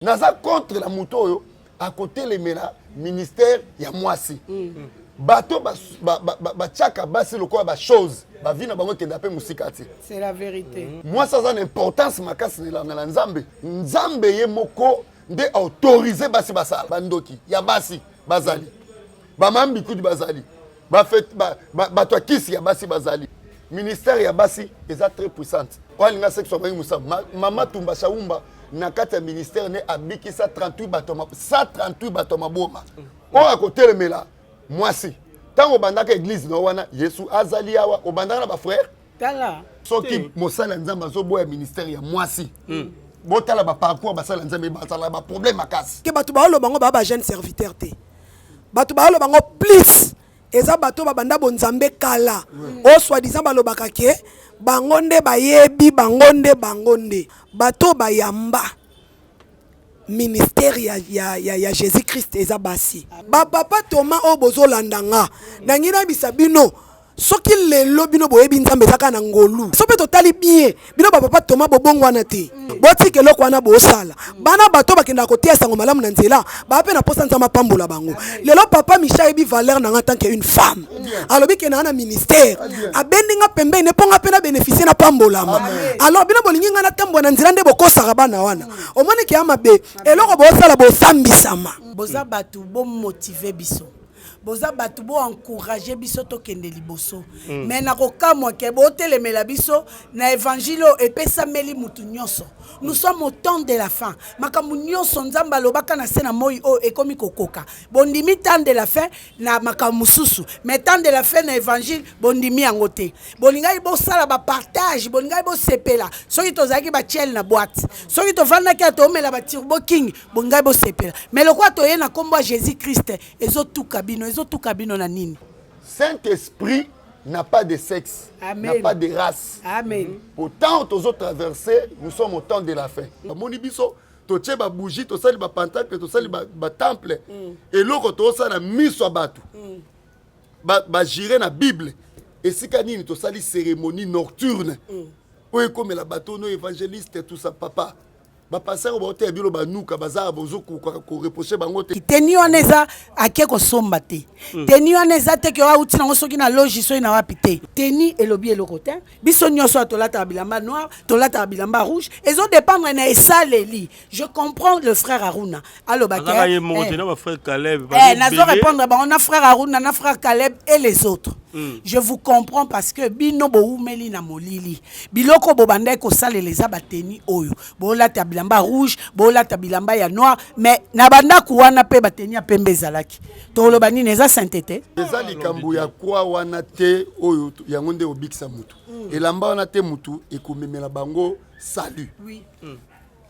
Naza contre la moto à côté les mena ministère ya mwasi. Bato tchaka basi loko ba chose ba vina bango kenda pe musikati. C'est la vérité. Moi ça a une importance makasi na nzambe. Nzambe ye moko nde autoriser basi basala bandoki ya basi bazali. Ba mambi kudi bazali. Ba fait ba to kisi ya basi bazali. Ministère ya basi est très puissante. Olinga section ba musa mama tumba shaumba na kati ya ministère ne abiki 138 batoma 138 batoma boma. O à côté le mela moi si tant au bandaka église no wana Yesu azali awa au bandaka ba frère tala soki mosala nzamba zo boya ministère ya moi si botala ba parcours basala nzambe basala ba problème makasi ke batu ba lo bango ba jeune serviteur te batu ba lo bango plus eza bato ba banda bonzambe kala o soi-disant ba lobaka ke bangonde bayebi bangonde bato bayamba ministère ya Jésus-Christ eza basi ba papa Thomas o bozolandanga nangina bisabino soki lelo bino boyebi nzambe zaka na ngolu sope totali bien bino ba papa Thomas bobongo wana te boti ke loko wana bosala bana bato bakenda kotia sango malamu na nzela ba pe na posa nzama pambola bango lelo papa Michel ebi valeur na tant qu'une femme alobi ke na ministère abendinga pembe ne ponga pe na bénéficier na pambola alors bino bolingi nga na tambo na nzela nde bokosaka bana wana omoni ke amabe eloko bosala bosambisama boza batu bo motiver biso boza batu bo encourager biso to kende liboso mais na kokamwa ke bo telemela biso na évangile epesa meli mutu nyonso nous sommes au temps de la fin makambu nyonso nzamba lobaka na sena moi o ekomi kokoka bondimi temps de la fin na makambu susu mais temps de la fin na évangile bondimi yango te bolingai bo sala ba partage bolingai bo sepela soki tozaki ba tiel na boîte soki to vanda ki atomela ba turbo king bolingai bo sepela mais lokwa to ye na kombo Jésus Christ ezo tukabino na nini. Saint-Esprit n'a pas de sexe, n'a pas de race. Amen. Autant aux autres traversés, nous sommes au temps de la fin. Monibiso, to tche ba bougie, to sali ba pentacle, to sali ba temple. Et l'autre to sali miso batu. Ba jire na Bible. Et si kanini to sali cérémonie nocturne. Oui, comme la bateau no évangéliste tout ça papa. Ba passer au bote bilo ba nuka bazara bozo ko reprocher bango te teni oneza akeko somba te teni oneza te ke wa uti na soki na logi so ina wapi te teni elobi eloko te biso nyonso tolata bilamba noir tolata bilamba rouge ezo dépendre na esaleli je comprends le frère Aruna aloba ke nazo répondre ba on a frère Aruna na frère Caleb et les autres je vous comprends parce que bino bo umeli na molili biloko bo banda ko sale les abateni oyo bo lata bilamba rouge bo lata bilamba ya noir mais na banda ku wana pe bateni ya pembe zalaki to loba nini eza sainteté eza likambo ya kwa wana te oyo yango nde obikisa mutu elamba wana te mutu ekomemela bango salut oui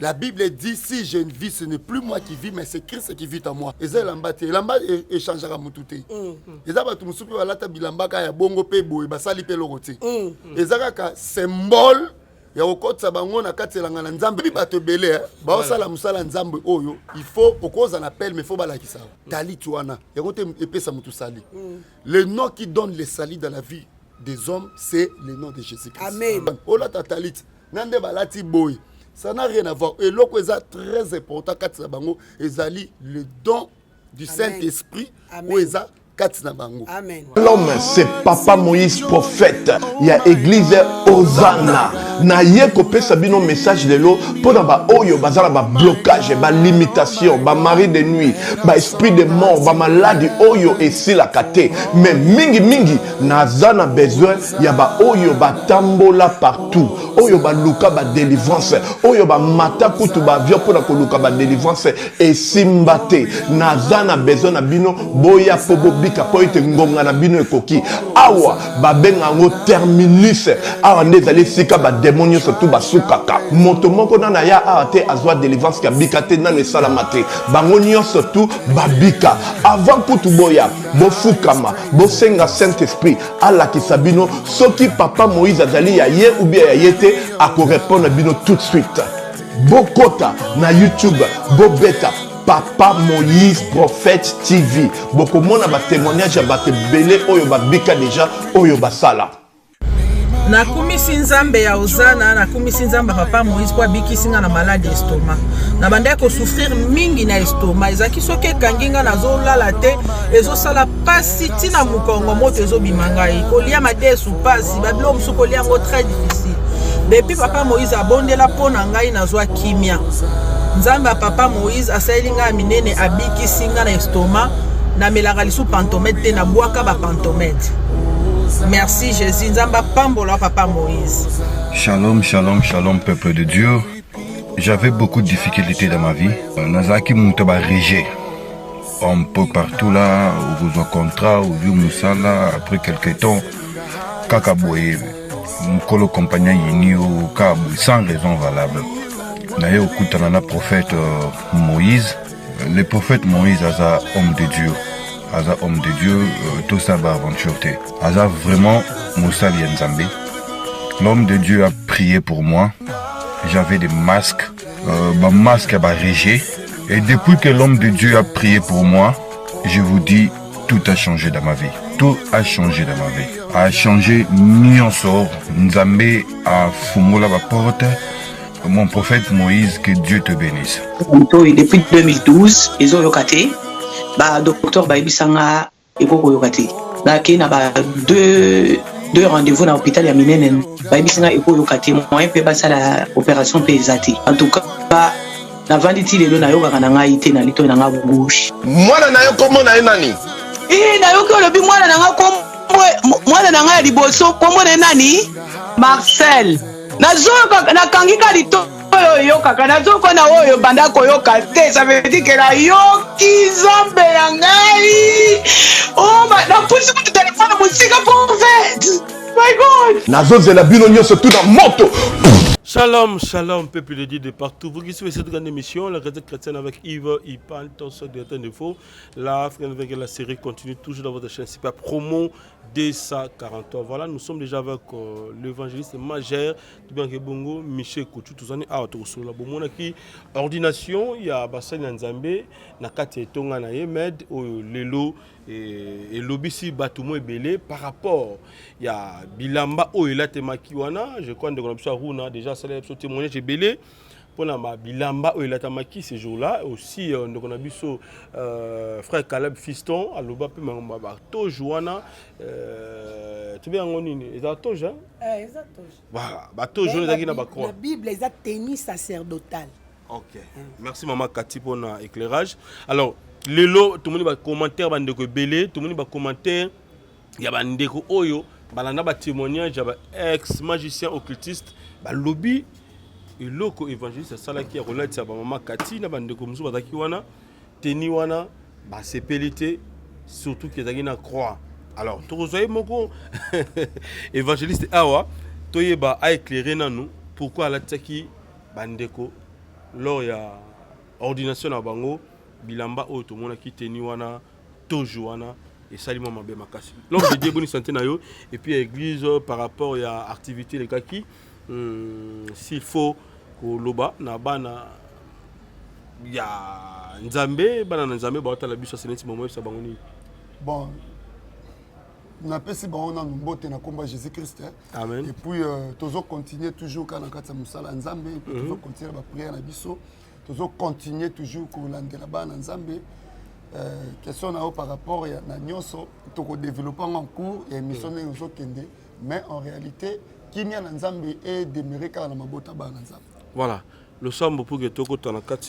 La Bible dit si je ne vis, ce n'est plus moi qui vis, mais c'est Christ qui vit en moi. Et ça, l'amba échangera moutouté. Et ça, tu me souviens, voilà, ta bilamba kaya bongo pe boy, basali pe lorote. Et ça, ka symbole, ya okot sa bango na kati la ngana nzambe bi bato belé, ba osala musala nzambe oyo, il faut okoza na appel, mais faut balakisa. Tali tuana, ya kote epesa mutu sali. Le nom qui donne les salis dans la vie des hommes, c'est le nom de Jésus-Christ. Amen. Ola tatalit, nande balati boy. Ça n'a rien à voir. Et l'autre est très important. Le don du Saint-Esprit. Amen. L'homme, c'est Papa Moïse, prophète. Il y a église Hosanna. Na yeko pesa bino message de l'eau pour ba oyo bazala ba blocage, ba limitation, ba mari de nuit, ba esprit de mort, ba maladie oyo et si la kate. Mais mingi nazana besoin ya ba oyo ba tambola partout. Oyo ba luka ba délivrance, oyo ba mata kutu ba vio pour ko luka ba délivrance et simbate. Nazana besoin na bino boya pobo bika po ite ngonga na bino ekoki. Awa ba benga ngo terminus. Awa ndezali sika ba démonio surtout basukaka moto moko na ya ate azwa délivrance ka bikate na le salamate bangonio surtout babika avant kutu boya bofukama bosenga Saint-Esprit ala kisabino soki papa Moïse azali ya ye ou bien ya yete ako répondre bino tout de suite bokota na YouTube bobeta Papa Moïse Prophète TV boko mona ba témoignage ba te belé oyo babika déjà oyo basala nakumisi nzambe ya ozana nakumisi nzambe papa Moïse po abikisi nga na malade ya estomac na bandaki kosouffrir mingi na estomac ezalaki soki ekangi nga nazolala te ezosala pasi ntina mokongo moto ezobima ngai kolia madesu pasi babilo mosusu kolia yango très difficile depuis papa Moïse abondela mpo na ngai nazwa kimia nzambe ya papa Moïse asaleli ngai minene abikisi nga na estomac namelaka lisu pantomètre te nabwaka bapantomètre. Merci Jésus, nzamba pambola papa Moïse. Shalom, shalom, shalom peuple de Dieu. J'avais beaucoup de difficultés dans ma vie. Nazaki Moutaba Régé. Un peu partout là, où vous en contrat, où vous Moussala, après quelques temps, Kakaboye, Mkolo compagnon Yini au Kabou, sans raison valable. D'ailleurs, au Koutanana prophète Moïse, le prophète Moïse, Aza homme de Dieu. Aza homme de Dieu, tout ça va aventure. Aza vraiment Moussa Lienzambe. L'homme de Dieu a prié pour moi. J'avais des masques, ma masque a régé. Et depuis que l'homme de Dieu a prié pour moi, je vous dis, tout a changé dans ma vie. Tout a changé dans ma vie. A changé Nyonso, Nzambe a fumé la porte. Mon prophète Moïse, que Dieu te bénisse. Depuis 2012, ils ont yokaté. Docteur Baibisanga et Koko yokate. Qui n'a pas deux rendez-vous dans l'hôpital ya minene. Baibisanga et Koko yokate. Moi, je peux la opération pesate. En tout cas, la venditi de l'eau na yoga kananga ite na lito na gauche. Moi, na yo comment na nani? Na yo ko lobi moi na nga kombo moi na nga liboso kombo na nani? Marcel. Na kangika lito. Yo kaka nazoko na oyo banda koyoka te ça veut dire que la yoki zambe ya ngai oh na pusi ku téléphone musika pour fait my god Nazo la bino nyonso tout dans moto. Shalom, shalom, peuple de Dieu de partout. Vous qui suivez cette grande émission, la radio chrétienne avec Yves, il parle tant soit de temps de faux. La la série continue toujours dans votre chaîne. C'est pas promo D143. Voilà, nous sommes déjà avec l'évangéliste majeur de Bongo, Michel Koutou. Tous en est sur la bombe qui ordination. Il y a Bassan Nzambe, Nakati Tonga na Yemed, Lelo et Lobisi Batumo et Belé par rapport. Il y a Bilamba Oelate Makiwana, je crois que nous avons déjà ce témoignage de Belé. Pour la Bilamba Oelate Maki ces jours-là. Aussi, nous avons vu frère Caleb Fiston, à l'Oba Pemamba, Tojuana. Tu bien en ligne, ils ont Toj, hein? Voilà, Toj, on est dans la Bible, ils ont tennis sacerdotal. Ok, merci Maman Kati pour l'éclairage. Alors, Lelo, tout le monde va commenter, Belé, tout le monde va commenter. Il y a des oyo, balanda ba témoignage, il y a ex-magicien occultiste, ba lobby, et loko évangéliste, ça là qui est relate ça ba maman Kati, na bande comme ça bazaki wana, teni wana, ba sepelité, surtout qui est na croix. Alors, tu rejoins moko évangéliste awa, toyeba a éclairé na nous pourquoi la tsaki bandeko lors ya ordination na bango bilamba o to mona ki teni wana tojuana et salimon mabe makasi. L'homme de Dieu bonne santé na yo et puis l'église par rapport à activité les kaki s'il faut ko loba na bana ya nzambe bana nzambe ba tala biso seneti momo sa bangoni. Bon na pesi ba on na mbote na komba Jésus Christ. Amen. Et puis toujours continuer toujours quand na katsa musala nzambe et puis toujours continuer ba prière na biso. Toujours continuer toujours ko landela bana nzambe. Question par rapport à Nyonso, tu as développé en cours et mission mais en réalité, qui n'y a Nzambe est demeuré car la mabota ba Nzambe. Voilà, le sambo pour que tu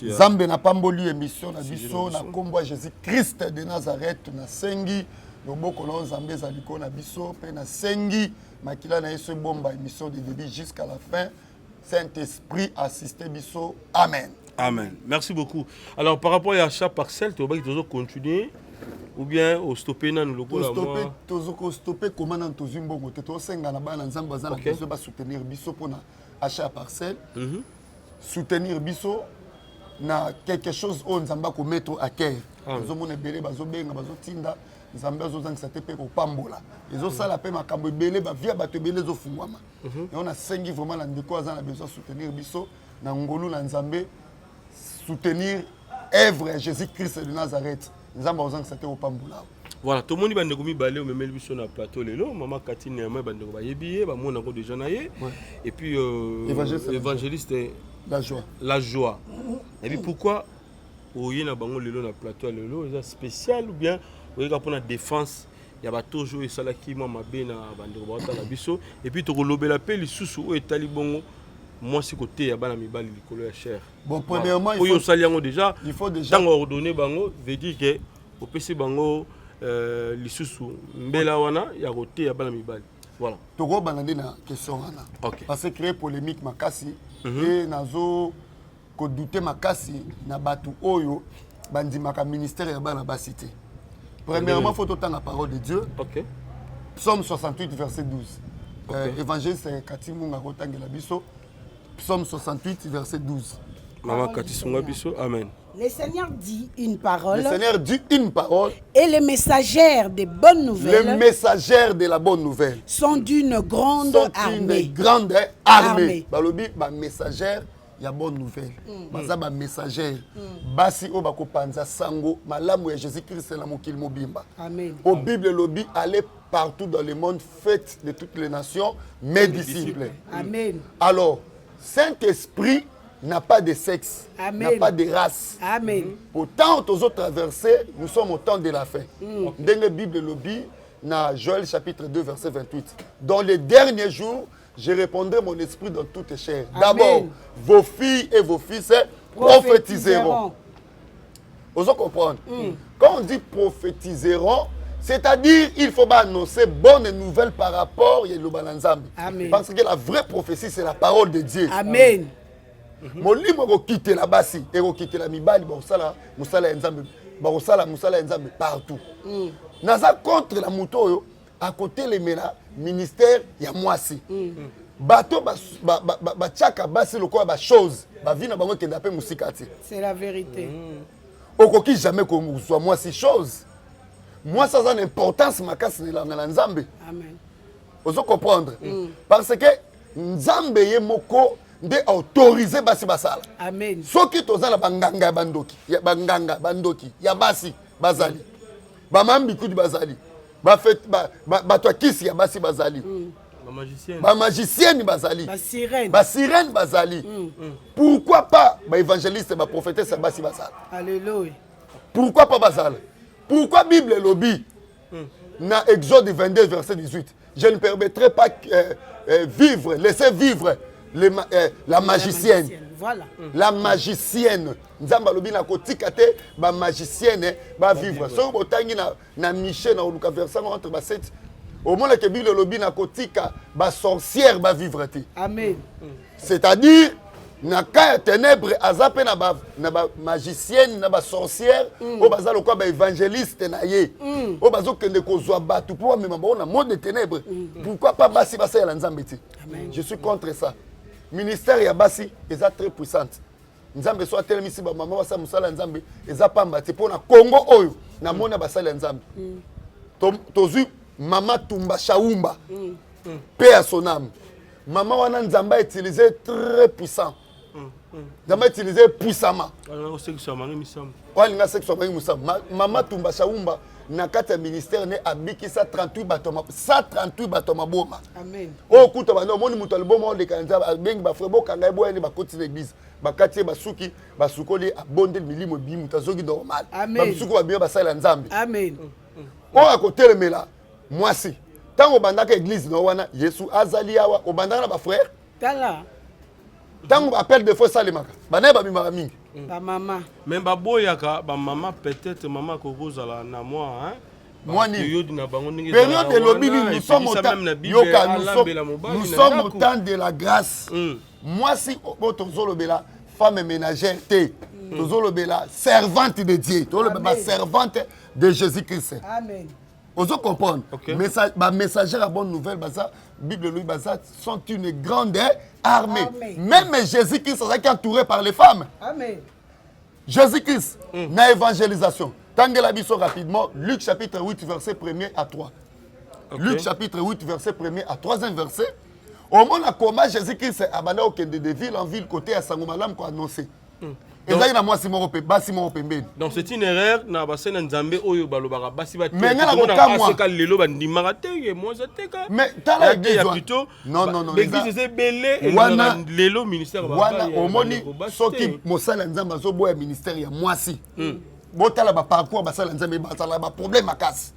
aies Nzambe n'a pas mboli émission na biso na kombo Jésus Christ de Nazareth na sengi loboko na Nzambe zaliko na biso pe na sengi makila na yeso bomba émission de début jusqu'à la fin. Saint-Esprit assiste biso. Amen. Amen. Merci beaucoup. Alors, par rapport à chaque parcelle, tu vas continuer ou bien au stopper dans le logo stopper comment dans ton zimbongo tu as senga na bana nzamba za na besoin ba soutenir biso pour na achat parcelle. Soutenir biso na quelque chose on nzamba ko mettre à cœur. Zo mona belé bazo benga bazo tinda nzamba zo zangisa te pe ko pambola. Ezo sala pe makambo belé ba via bato belé zo fungwama. Et on a sengi vraiment na ndeko za na besoin soutenir biso na ngolu na nzambe soutenir œuvre Jésus-Christ de Nazareth. Nzamba ozang c'était au pambola. Voilà, tout le monde va nous balé au même sur le plateau lelo, maman Katine moi ba ndeko ba yebiye ba mona ko déjà naye et puis évangéliste la joie. La joie. Et puis pourquoi oye na bango lelo na plateau lelo c'est spécial ou bien oye pour la défense il y a toujours ça là qui m'a bien na bandeko ba ta la biso et puis to ko lobela pe lisusu o etali bongo moi c'est côté ya bana mibali likolo ya cher. Bon premièrement il faut déjà tant ordonner bango veut dire que au PC bango lisusu mbela wana ya côté ya bana mibali. Voilà. Toko banande na question wana. OK. Parce que créer polémique makasi et nazo ko douter makasi na batu oyo bandimaka ministère ya bana basité. Premièrement faut autant la parole de Dieu. OK. Psaume 68 verset 12. Évangile c'est Katimunga kotangela biso. Psaume 68 verset 12. Maman Katisunga biso. Amen. Le Seigneur dit une parole. Le Seigneur dit une parole. Et les messagères des bonnes nouvelles. Les messagères de la bonne nouvelle. Sont d'une grande armée. Une grande armée. Balobi ba messagère ya bonne nouvelle. Baza ba messagère. Basi o bako panza sango malamu ya Jésus-Christ na mokili mobimba. Amen. Au Bible lobby allez partout dans le monde, faites de toutes les nations mes disciples. Amen. Alors, Saint-Esprit n'a pas de sexe, n'a pas de race. Amen. Autant aux autres traversés, nous sommes au temps de la fin. Dans la Bible lobby, dans Joël chapitre 2 verset 28. Dans les derniers jours, je répondrai mon esprit dans toutes les chairs. D'abord, vos filles et vos fils prophétiseront. Vous comprenez? Quand on dit prophétiseront, c'est-à-dire il faut annoncer bonne nouvelle par rapport à Nzambe. Parce que la vraie prophétie, c'est la parole de Dieu. Amen. Molimo ko quitter la basi et ko quitter la mibali ba osala musala Nzambe ba osala musala Nzambe partout. Naza contre la moto yo à côté les mena ministère ya mwasi. Bato ba tchaka basi loko ba chose ba vina bango kenda pe musikati. C'est la vérité. Okoki jamais ko soit mwasi chose. Moi ça a une importance makasi na Nzambe. Amen. Vous comprendre parce que Nzambe ye moko nde autorisé basi basala. Amen. Soki tozala banganga bandoki, ya banganga bandoki, ya basi bazali. Ba mambi kudi bazali. Ba fait ba to kisi ya basi bazali. Ba magicienne bazali. Ba sirène bazali. Pourquoi pas ba évangéliste ba prophétesse basi basala. Alléluia. Pourquoi pas bazala? Pourquoi Bible lobby na Exode 22 verset 18. Je ne permettrai pas vivre, laisser vivre la magicienne. Voilà. La magicienne. Nzamba lobi na kotika te ba magicienne ba vivre. So botangi na Michée na oluka verset entre ba 7. Au moins que Bible lobi na kotika ba sorcière ba vivre te. Amen. C'est-à-dire na ka ténèbres azape na ba magicienne na ba sorcière o baza lokwa ba évangéliste na ye o bazo kende kozwa batu pour même ba na monde de ténèbres. Pourquoi pas basi basa ya Nzambe ti? Je suis contre ça. Ministère ya basi est très puissante. Nzambe soit tel misi ba maman basa musala Nzambe eza pamba ti pona Congo oyo na mona basala Nzambe. Tozu mama Tumba Shaumba. Paix à son âme. Maman wana Nzamba utilisé très puissant. Nzamba utilisé puissamment. Walinga section mangi musamba. Mama Tumba Shaumba na kata ministère ne abikisa 38 batoma 138 batoma boma. Amen. O kuta bano moni mutu alboma de kanza bengi ba frebo kanga boye ni ba koti l'église. Ba kati basuki basukoli abonde milimo bi mutazoki normal. Ba musuku ba bien basala Nzambe. Amen. O akotelemela mwasi. Tango bandaka église no wana Yesu azali awa o bandaka na ba frère. Tala. Tango appel de foi salemaka. Bana ba bimaka mingi. Ba maman. Même ba boyaka ba maman peut-être maman kokozala na moi hein. Période de lobby, nous sommes au temps de la grâce. Moi, si la femme ménagère, la servante de Dieu, la servante de Jésus-Christ. Amen. Vous comprenez? Les messagers à bonne nouvelle, la Bible sont une grande armée. Même Jésus-Christ est entouré par les femmes. Amen. Jésus-Christ, na évangélisation. Tangela biso rapidement, Luc chapitre 8, verset 1er à 3. Luc chapitre 8, verset 1er à 3e verset. Au moment où Jésus-Christ a abandonné de ville en ville, côté à Sangomalam, pour annoncer. ezali na mwasi moko pe basi moko pembeni. Donc c'est une erreur na basé na nzambe oyo balobaka basi ba te. Mais nga na kokamwa aseka lelo bandimaka te moi ça te ka. Mais tala église plutôt non l'église c'est belé wana lelo ministère ba. Wana omoni soki mosala nzambe azoboya ministère ya mwasi. Botala ba parcours basala nzambe basala ba problème makasi.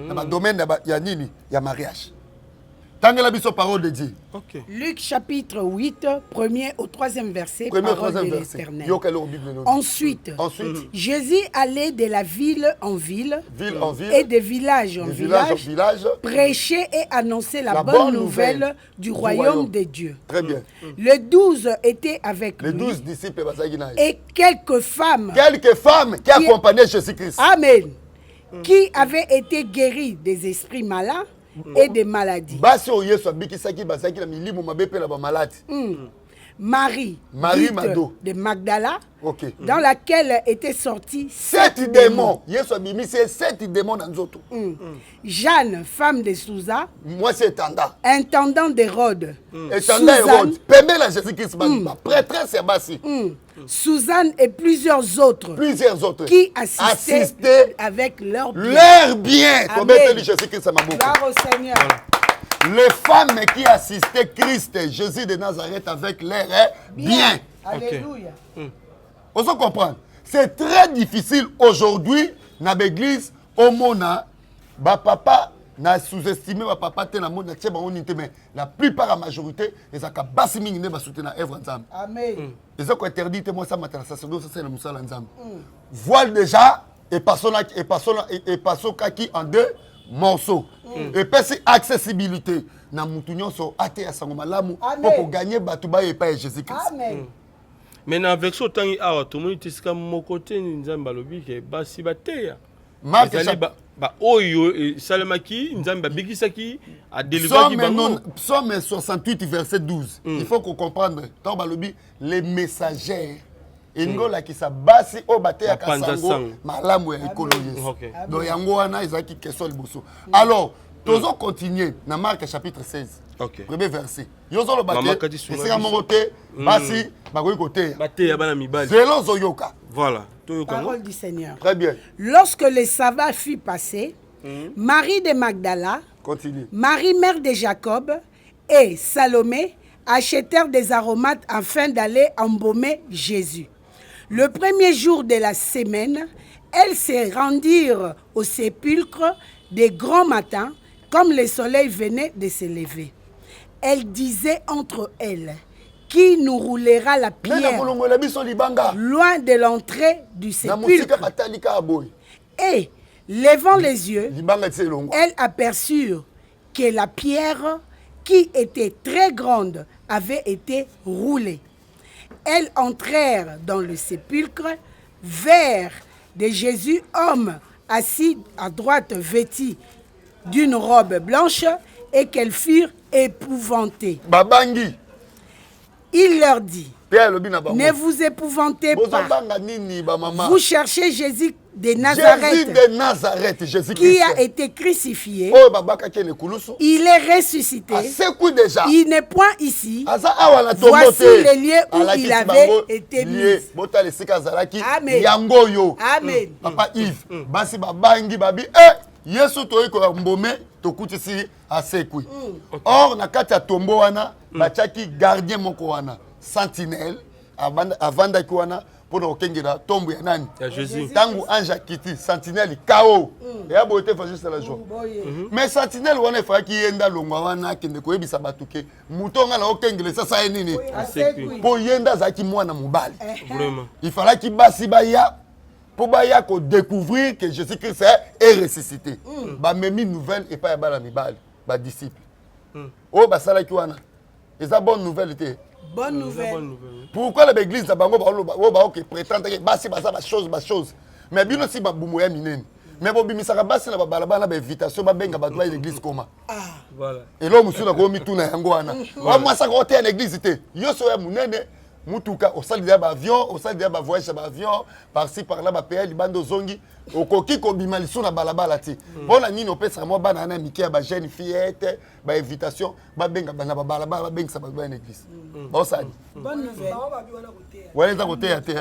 Na ba domaine ya nini ya mariage. Tangela biso parole de Dieu. OK. Luc chapitre 8, 1er au 3e verset, Premier parole de verset. l'Éternel. Ensuite, Jésus allait de la ville en ville, en ville et de village en village, prêcher et annoncer la bonne nouvelle du royaume de Dieu. Très bien. Les 12 étaient avec les lui. 12 disciples Et quelques femmes qui accompagnaient Jésus-Christ. Amen. Qui avaient été guéries des esprits malins et des maladies. Marie Mado de Magdala, dans laquelle étaient sortis 7 démons. 7 démons dans notre. Jeanne, femme de Souza, moi c'est intendant d'Hérode. Suzanne et plusieurs autres qui assistaient avec leur bien. Gloire au Seigneur. Les femmes qui assistaient Christ, Jésus de Nazareth, avec leur bien. Alléluia. On se comprend. C'est très difficile aujourd'hui dans l'église au Mona. Papa n'a sous-estimé papa te na monde mais la plupart la majorité les a kabasi mingi ne ba soutenir œuvre nzambe. Amen. Les a ko interdit moi ça matala sacerdoce ça c'est le musala nzambe. Voile déjà et personne qui en 2 morceaux. Et puis c'est accessibilité na mutu nyonso ate ya sango malamu pour gagner batuba et pas Jésus-Christ. Amen. Mais avec ce temps awa tout monde tisika mon côté nzamba lobi ke basi bateya. Marc oyo salamaki nzamba bikisaki a délivrer bango. Psaume 68 verset 12. Il faut qu'on comprenne tant balobi les messagers Ingola qui sa basi o bateya kasango malamu ya écologie. Donc yango wana ezaki question liboso. Alors tozo continuer na Marc chapitre 16. Premier verset. Yozo lo bateya esika moko te basi bakoki koteya. Bateya bana mibali. Zelo zoyoka. Voilà. Parole du Seigneur. Très bien. Lorsque le sabbat fut passé, Marie de Magdala, Marie mère de Jacob et Salomé achetèrent des aromates afin d'aller embaumer Jésus. Le premier jour de la semaine, elles se rendirent au sépulcre de grand matin, comme le soleil venait de se lever. Elles disaient entre elles, qui nous roulera la pierre loin de l'entrée du sépulcre. Et, levant les yeux, elles aperçurent que la pierre, qui était très grande, avait été roulée. Elles entrèrent dans le sépulcre, vers de Jésus, homme assis à droite, vêtu d'une robe blanche, et qu'elles furent épouvantées. Il leur dit, ne vous épouvantez pas. Vous cherchez Jésus de Nazareth, qui a été crucifié. Il est ressuscité. Il n'est point ici. Voici le lieu où il avait été mis. Amen. Amen. Papa Yves, basi babangi babi Yesu toiko mbome tokutisi asekui. Or na kati ya tombo wana bachaki gardien moko wana sentinelle avanda ki wana pona okengela tombo ya nani ya Jésus. Tangu anja kiti sentinelle KO. Ya bote fa juste la joie. Mais sentinelle wana fa ki yenda longwa wana kende ko yebisa batuke mutonga na okengela sasa nini po yenda zaki mwana mubali. Vraiment. Il fallait qu'il basi baya pour découvrir que Jésus-Christ est ressuscité. Même une nouvelle et pas la mibal, ba disciple. Oh ba sala kiwana. Et ça bonne nouvelle était. Bonne nouvelle. Pourquoi l'église na bango ba prétendre que basi ba chose. Mais bino si ba bumuya minene. Mais bo bimisaka basi na ba balabala ba invitation ba benga ba doit l'église comment. Voilà. Et là monsieur na ko mituna yango wana. Wa mwasa ko te na église te. Yo so ya munene mutuka osali ya ba avion osali ya ba voyage ba avion par-ci par-là ba payer libando zongi okoki kobima lisu na balabala ti mpona nini opesa mwa bana na mike ya ba jeune fillette ba invitation ba benga bana ba balabala ba bengisa ba na église bosali bonne nouvelle wana eza koteya te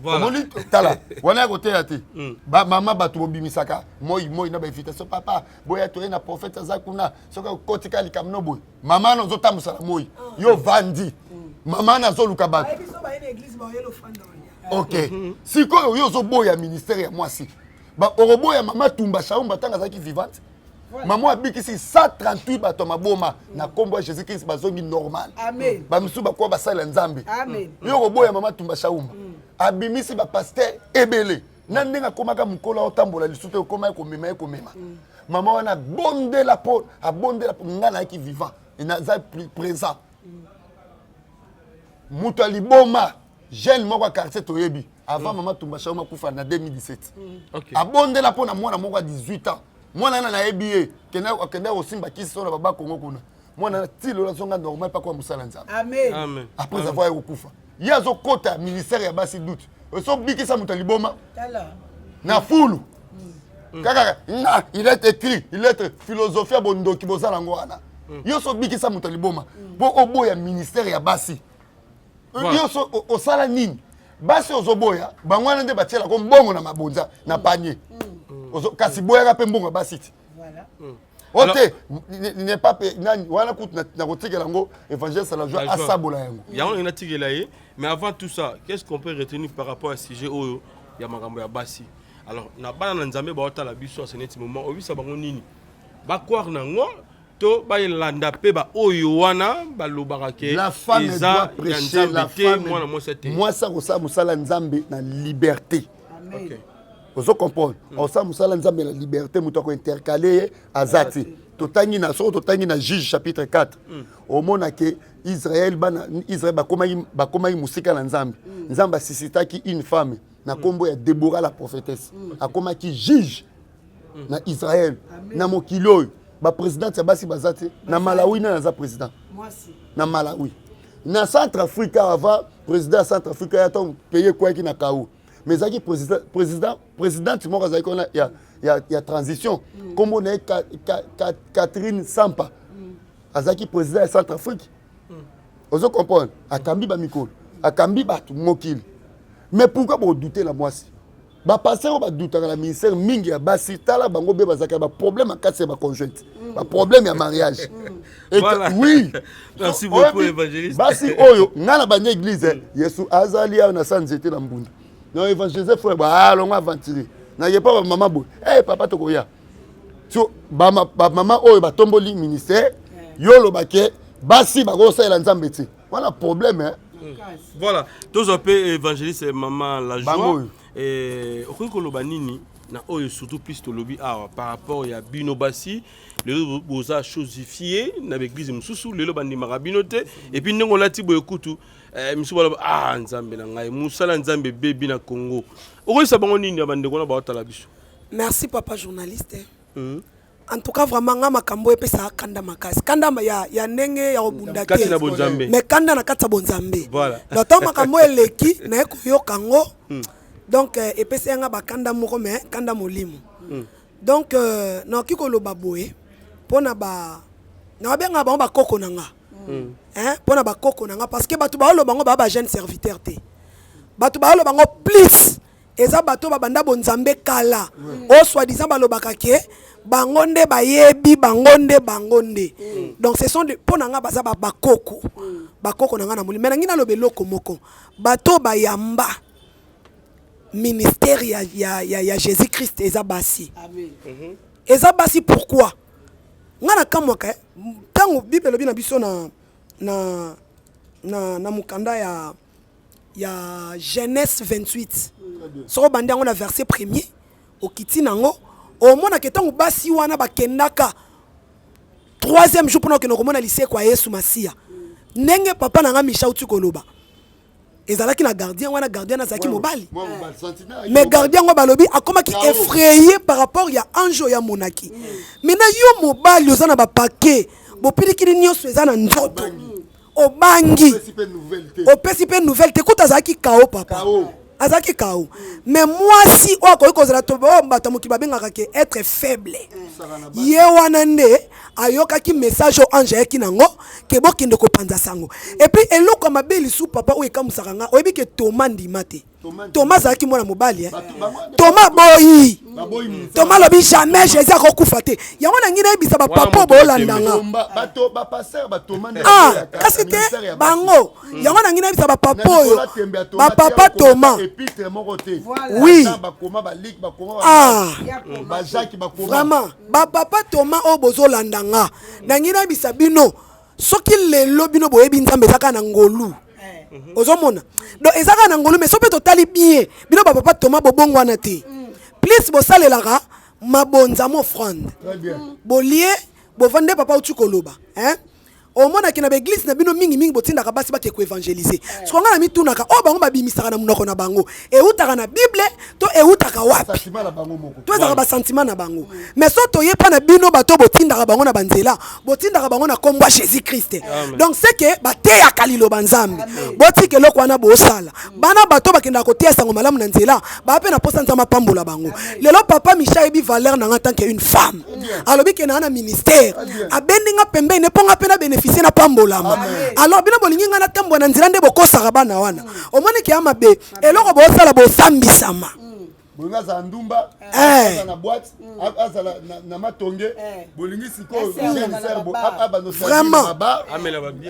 omoni tala wana ya koteya te mama bato bobimisaka moi na bainvitation papa boya toye na prophète aza kuna soki okotika likambo no boye mama na ozotambusala moi yo vandi mama nazoluka bato ok sikoyo yo ozoboya ministère ya mwasi okoboya mama tumba shaumba ntango azalaki vivante mama abikisi 138 bato maboma na nkombo ya jésus christ bazongi normal bamisu bakuwa basala nzambe yo okoboya mama tumba shaumba abimisi bapaster ebele na ndenge akomaka mokolo otambola lisu te okoma ye komema mama wana abondela mpo ngai nayaki vivant naza présent moto ya liboma jeune moko ya quartier toyebi avant mama tumba shauma kufa na 2017 abondela mpo na mwana moko ya 18 ans mwana wana nayebi ye akende kosimba kisi so na baba kongo kuna mwana tilo azonga normal mpa kwa mosala nzambe après avoir kokufa ye azokota ministère ya basi dute osobikisa moto ya liboma na fulu kaka il est écrit il est philosophie ya bondoki bozala yango wana yo sobikisa moto ya liboma mpo oboya ministère ya basi yo osala nini basi ozoboya bango wana nde batielako mbongo na mabonza na panier kasi boyaka mpe mbongo ya basi ti ote n'est pas nani wana kutu na kotikela yango évangile la joie asabola yango yango ina tikela ye mais avant tout ça qu'est-ce qu'on peut retenir par rapport à sujet oyo ya makambo ya basi alors na bana na nzambe baotala biso ce net moment obisa bango nini bakwar nango to bayelanda pe ba oyo wana balobaka ke la femme doit prêcher la femme moi ça kosa musala nzambe na liberté OK ozo comprendre osa musala nzambe na liberté muto ko intercaler azati totangi na Juge chapitre 4 omona ke Israël bakomaki musika na nzambe nzambe asisitaki une femme na kombo ya Déborah la prophétesse akomaki juge na Israël na mokili oyo ba président ya basi bazati na Malawi na za président na Malawi na Centrafrique avant président Centrafrique ya ton pays quoi qui na kaou mais zaki président moko azaki ona ya transition comme on est Catherine Sampa azaki président ya Centrafrique ozo comprendre akambi ba mikolo akambi bato mokili mais pourquoi vous doutez la moisi ba passer ba douter la ministère mingi ya basi tala bango be bazaka ba problème akatse ba conjointe ba problème ya mariage et voilà. Oui merci beaucoup évangéliste basi oyo ngana ba église Yesu azali na sanzete na mbunda non évangéliste frère ba longa aventurer na ye pas maman boy eh papa tokoya so ba maman oyo ba tomboli ministère yolo baké basi ba ko sala nzambe ti voilà problème hein. Voilà, tous un peu évangéliste maman la joie et okolo nini na oyo surtout plus to lobby par rapport ya bino basi le boza chosifié na l'église mususu le bandi marabinote et puis ndongo lati boye kutu misu bala nzambe na ngai musala nzambe bebi na Congo okoyisa bango nini bande kona ba otala biso. Merci papa journaliste. En tout cas vraiment nga makambo epesa kanda makasi kanda ya ndenge ya obunda te mais kanda na kata bonzambe voilà donc makambo eleki na ekoyoka ngo donc epesa nga bakanda moko mais kanda molimo donc na kikolo baboye pona ba na benga ba koko nanga pona ba koko nanga parce que batu ba lo bango ba jeune serviteur te batu ba lo bango plus eza bato babanda bonzambe kala o soi-disant balobaka ke bangonde bayebi bangonde donc ce sont des ponanga baza bakoko nanga na moli mais ngina lobeloko moko bato bayamba ministère ya Jésus Christ eza basi eza basi pourquoi ngana kamwaka tango bible lobi na biso na mukanda ya Genèse 28 so bandi yango na verset premier okiti nango omona ke tango basi wana bakendaka troisième jour pona ke nokomona lycée kwa Yesu Masia ndenge papa nanga Michel tukoloba ezalaki na gardien wana gardien azaki mobali mais gardien ngo balobi akomaki effrayé par rapport ya anjo ya monaki maintenant yo mobali ozana ba paquet bopili kili nyonso ezana nzoto obangi opesi pe nouvelle te kuta azalaki kao papa azalaki kao mais mwasi oyo akoki kozala to bato moki babengaka ke être faible ye wana nde ayokaki message oyo ange ayaki nango ke bokende kopanza sango epuis eloko ya mabe lisu papa oyo ekamusaka nga oyebi ke toma ndima te toma azalaki mwana mobali toma boyi toma alobi jamais jésus akokufa te yango na ngi nayebisa bapapa boolandanga kasi te bango yango na ngi nayebisa bapapa oyo bapapa toma oui vraiment bapapa toma oyo bozolandanga na ngi nayebisa bino soki lelo bino boyebi nzambe ezaka na ngolu ozomona donc ezaka na ngolu mais so pe totali bien bino papa Thomas bobongo wana te plus bosalelaka mabonza mo offrande bolie bovande papa utu koloba hein omona kina beglise na bino mingi botindaka basi bake ko évangéliser so nga na mitunaka o bango babimisaka na munoko na bango eutaka na bible to eutaka wapi to ezaka ba sentiment na bango mais so to yepa na bino bato botindaka bango na banzela botindaka bango na kombo Jésus Christ donc c'est que bateya kalilo banzambe boti ke lokwa na bosala bana bato bakenda ko tia sango malamu na nzela ba pe na posa nzama pambola bango lelo papa Michel ebi valeur na en tant que une femme alobi ke na ministère abendinga pembe ne ponga pe na bénéfice na pambolama alors bino bolingi nga na tambo na nzira nde bokosaka bana wana omoni ke amabe eloko bosala bosambisama bolinga za ndumba na boîte azala na matonge bolingi siko vraiment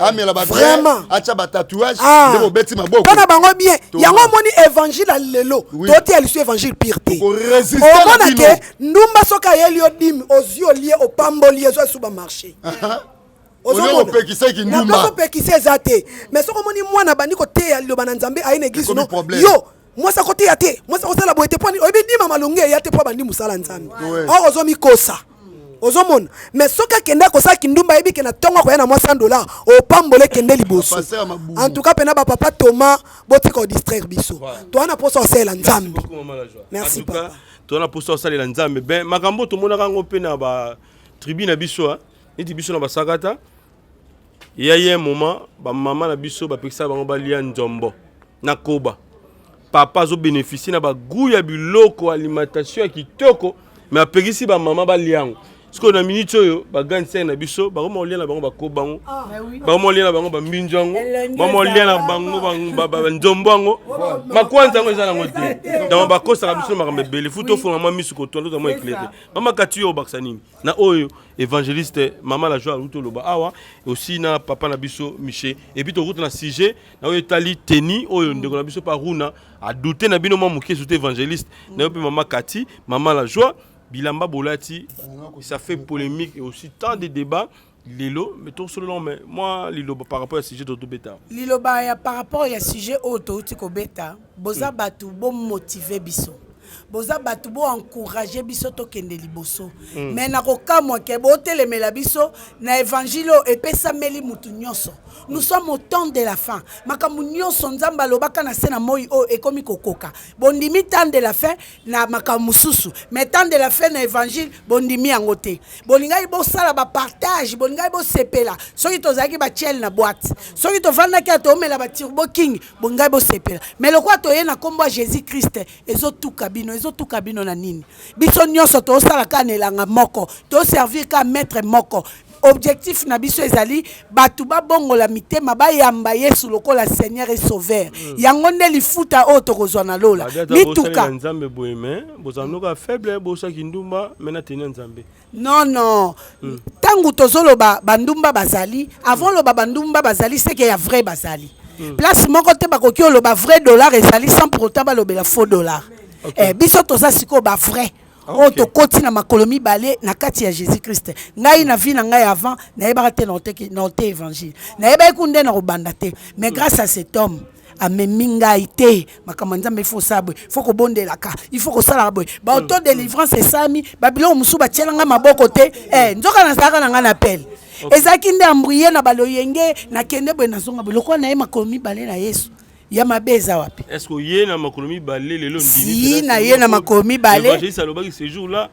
amela ba vraiment acha ba tatouage de bobeti maboko kana bango bien yango moni évangile lelo toti alisu évangile pire te omona ke ndumba soka yeli odimi ozio lie opamboli ezo suba marché opekisaki ndumba opekisi eza te mais soko moni mwana bandi koteya liloba na nzambe aye na église no yo mwasa koteya te mwasa kosala boye te poni oyebi ndima malonge ya te po bandi musala nzambe o ozomikosa ozomona mais soki akende kosala kindumba yebi ke na ntongo akoya na mwa $100 opambole kende liboso en tout cas pena bapapa Thomas botika odistraire biso towana mposa osalela nzambe merci papa towana mposa osalela nzambe ben makambo tomonaka yango mpe na batribu na biso neti biso na basakata yaye moment bamama na biso bapekisa bango balia nzombo na koba papa azo bénéficier na bagu ya biloko alimentation ya kitoko mais apekisi bamama balia yango siko na minute oyo baganser na biso bakoma olia na bango bakoba yango bakoma olia na bango bambinzo yango bakoma olia na bango nzombo yango makwanza yango eza nango te donc bakosaka biso na makambo ebele fu tofonga mwa misu kotoa to mwa éclairé mama kati oyo bakisa nini na oyo évangéliste mama la joie aluto loba awa aussi na papa na biso Michel et puis to route na sujet na oyo tali teni oyo ndeko na biso pa runa a douter na bino mwa moké sur évangéliste na yo pe mama kati mama la joie bilamba bolati ça fait polémique et aussi tant de débats lilo mais tout selon mais moi lilo par rapport à sujet d'auto bêta lilo ba par rapport à sujet auto tiko bêta boza batu bon motiver biso boza batu bo encourager biso to kende liboso mais na kokamwa ke bo telemela biso na évangile epesa meli mutu nyonso nous sommes au temps de la fin makambu nyonso nzamba lobaka na sena moi o ekomi kokoka bondimi temps de la fin na makambu susu mais temps de la fin na évangile bondimi yango te bolingai bo sala ba partage bolingai bo sepela soki tozaki ba chel na boîte soki to vanda ki to mela ba turbo king bolingai bo sepela mais lokwa to ye na kombo Jésus Christ ezo tuka bino ezotuka bino na nini biso nyonso to sala kanelanga moko to servir ka maître moko objectif na biso ezali batu ba bongola mitema ba yamba Yesu lokola Seigneur et Sauveur yango nde lifuta o to kozwa na lola bituka nzambe boyeme bozanoka faible bosa kindumba mena tena nzambe non tangu tozoloba bandumba bazali avant loba bandumba bazali c'est que ya vrai bazali place moko te bakoki oloba vrai dollar ezali sans pour autant balobela faux dollar biso toza siko ba vrai o to koti na makolomi balé na kati ya Jésus Christ ngai na vie na ngai avant na yeba te note évangile na yeba kunde na robanda te mais grâce à cet homme a meminga ité makamanda il faut sabwe faut ko bondela ka il faut ko sala boy ba auto délivrance esami babilo musu ba tielanga maboko te nzoka na saka na ngana appel ezaki nde ambriye na baloyenge na kende bwe na zonga biloko na ye makolomi balé na Yesu ya mabeza wapi est-ce que yé na makolomi balé lelo ndini si na yé na makolomi balé évangéliste alobaki ce jour là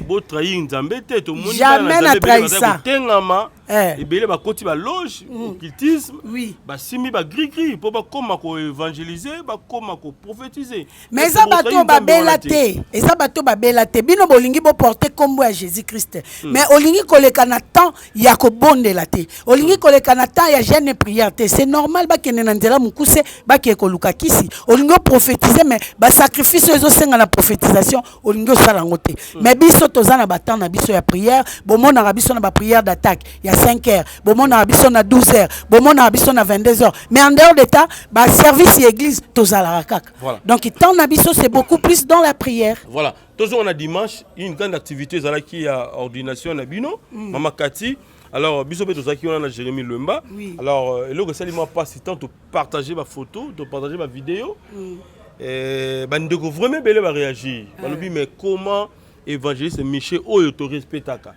bo trahir nzambe te to monde jamais na trahir ça tengama ebele bakoti baloge occultisme Oui. basimi bagri-gri mpo bakóma koévangéliser bakóma koprophétiser. Mais eza bato babela te eza bato babela te bino bolingi boporte nkombo ya jésus christ mais olingi koleka na temps ya kobondela te olingi koleka na temps ya jeune prière te c'est normal bakende na nzela mokuse bakeye koluka kisi olingi oprophétiser mais basacrifice oyo ezosenga na prophétisation olingi osala yango te mais biso toza na batemps na biso ya prière bomonaka biso na baprière d'attaque ya 5 heures bomonaka biso na 12 heures bomonaka biso na 22 heures mais en dehors de ça baservice ya église tozalaka kaka. Voilà. Donc temps na biso c'est beaucoup plus dans la prière. Voilà. Toujours on a dimanche une grande activité qui a ordination na bino Mama Kati. Alors biso pe tozaki on a Jérémy Lemba. Oui. Alors le que ça lui m'a pas si tant de partager ma photo, de partager ma vidéo. Bandeko vraiment belé va réagir. Balobi mais comment évangéliste Michel oyo to respectaka.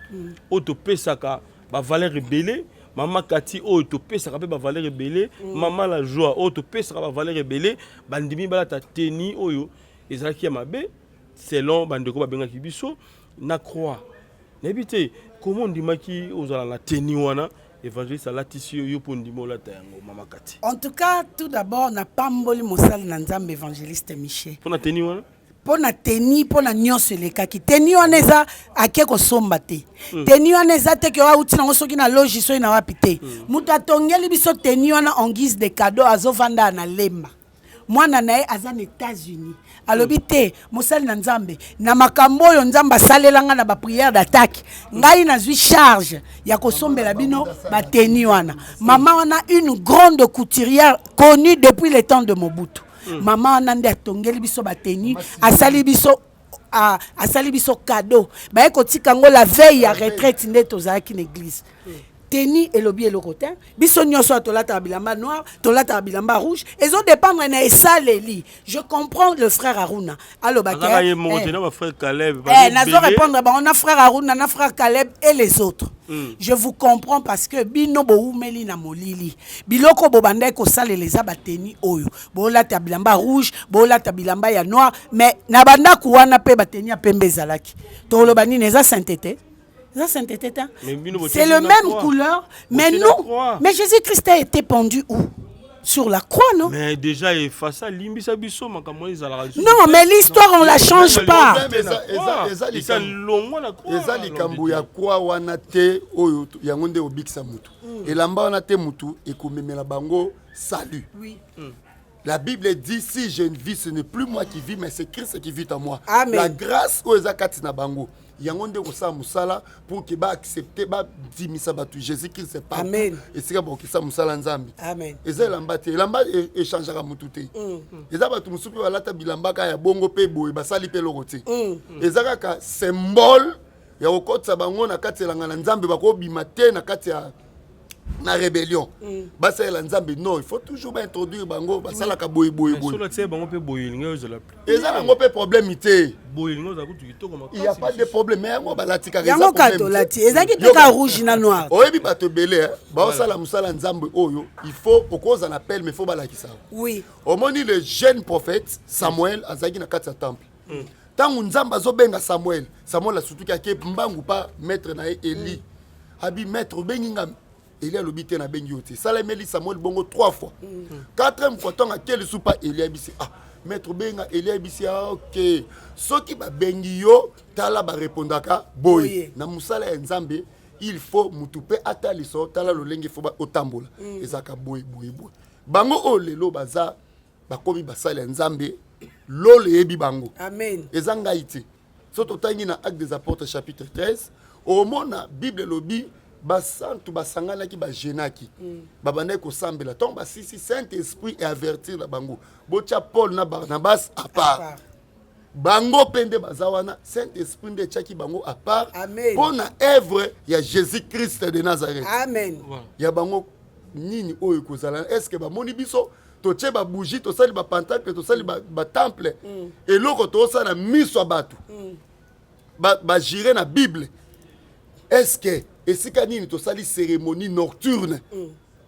O to pesaka ba valeur rebelle. Maman Kati o to pesaka pe ba valeur rebelle. Maman la joie o to pesaka ba valeur rebelle. Bandimi bala ta teni oyo ezalaki ya mabe selon bandeko ba benga kibiso na croix. N'habite comment ndimaki ozala la teni wana évangéliste la tissu yo pondimo la tango Mama Kati. En tout cas, tout d'abord na pamboli mosali na nzambe évangéliste Michel. Pour la teni wana Pona teni pona nyonso elekaki teni wana eza ake kosomba te teni wana eza te ke wauti nango soki na logi soki na wapi te moto atongeli biso teni wana en guise de cadeau azovanda na lemba mwana na ye aza na États-Unis alobi te mosali na nzambe na makambo oyo nzambe asalelanga na baprière d'attaque ngai nazwi charge ya kosombela bino bateni wana mama wana une grande couturière connue depuis le temps de Mobutu. Maman wana nde atongeli biso bateni asali biso cadeau baye kotika ngo la veille ya retraite nde tozalaki na église teni elobi eloko te biso nyonso tolata bilamba noir tolata bilamba rouge ezo dépendre na esaleli. Je comprends le frère Aruna alobaka frère Caleb nazo répondre on a frère Aruna na frère Caleb et les autres. Je vous comprends parce que bino boumeli na molili biloko bobanda ko saleleza bateni oyo bolata bilamba rouge bolata bilamba ya noir mais na banda kuwana pe bateni ya pembe zalaki toloba nini eza sainteté. C'est le même couleur, mais nous, mais Jésus-Christ a été pendu où? Sur la croix, non? Mais déjà, il fait ça, non, mais l'histoire, on la change pas. La Bible dit si je ne vis, ce n'est plus moi qui vis, mais c'est Christ qui vit en moi. Amen. La grâce aux Akatina Bango. Yangonde osa musala pour que ba accepter ba dimisa batu Jésus Christ c'est pas. Amen. Et c'est bon que ça musala nzambi. Amen. Et ça lamba échangera mutute. Et ça batu musupi wala ta bilamba ka ya bongo pe boy ba sali pe lokote. Et ça ka symbole ya okotsa bango na kati langa na nzambe bako bimate na kati ya na rébellion. Basa la nzambe non, il faut toujours introduire bango basala ka boy. Sur la bango pe boy linga ezala. Et ça bango pe problème ité. Il n'y a pas de problème mais moi balatika raison. Yango katolati ezaki te ka rouge na noir. Oyebi bato belé ba osala musala nzambe oyo, il faut okoza na appel mais faut balakisa. Oui. Omoni le jeune prophète Samuel azaki na kati ya temple. Tangu nzambe azobenga Samuel a surtout ki mbangu pa maître na Eli. Abi maître benginga Eli alobité na bengi yote. Sala meli Samuel bongo 3 fois. 4e fois tant quel soupa Eli abisi maître benga Eli abisi OK. Soki ba bengi yo tala ba répondaka boy. Na musala ya nzambe il faut mutupe ataliso tala lolenge faut ba otambola. Ezaka boy. Bango o lelo baza bakomi basala ya nzambe lole yebi bango. Amen. Ezanga iti. Soto tangi na Actes des Apôtres chapitre 13 au mona Bible lobi basantu basangana ki ba jenaki babanda ko sambela ton ba sisi Saint-Esprit et avertir la bango bocha Paul na Barnabas à part bango pende bazawana Saint-Esprit de chaki bango à part pour na œuvre ya Jésus-Christ de Nazareth. Amen. Ya bango nini oyo kozala est-ce que ba moni biso to tche ba bougie to sali ba pentacle to sali ba temple et loko to sala miso batu ba jire na Bible est-ce que et si kanini to sali cérémonie nocturne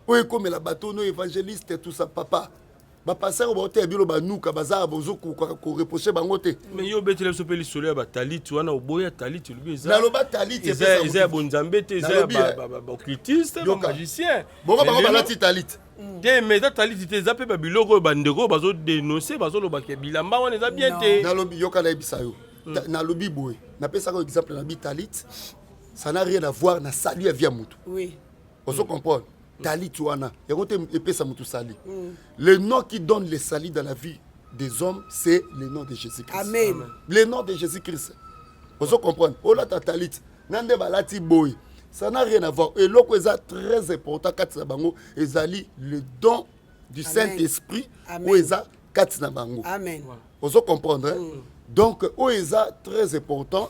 oyo comme la bateau no évangéliste tout ça papa bapasteur baote bilo banuka bazara bozoku ko reprocher bango te. Mais yo betele so peli solo ba taliti wana oboya taliti lubi eza. Na loba taliti eza bonzambe te eza ba occultiste ba magicien. Bongo bango balati taliti. Te mais za taliti te za pe ba biloko bandeko bazo dénoncer bazo loba ke bilamba wana eza bien te. Na lobi yo kana ebisa yo. Na lobi boy. Na pesa ko exemple na bitalit. Ça n'a rien à voir na salut via mutu. Oui. On se comprend. Talit wana. Et quand épée ça mutu sali. Le nom qui donne les salis dans la vie des hommes, c'est le nom de Jésus-Christ. Amen. Le nom de Jésus-Christ. On se comprend. Ola ta talit. Nande balati boy. Ça n'a rien à voir. Et l'autre est très important. Katina bango ezali le don du Saint-Esprit. Ou eza katina bango. Amen. On se comprendre. Donc ou eza très important.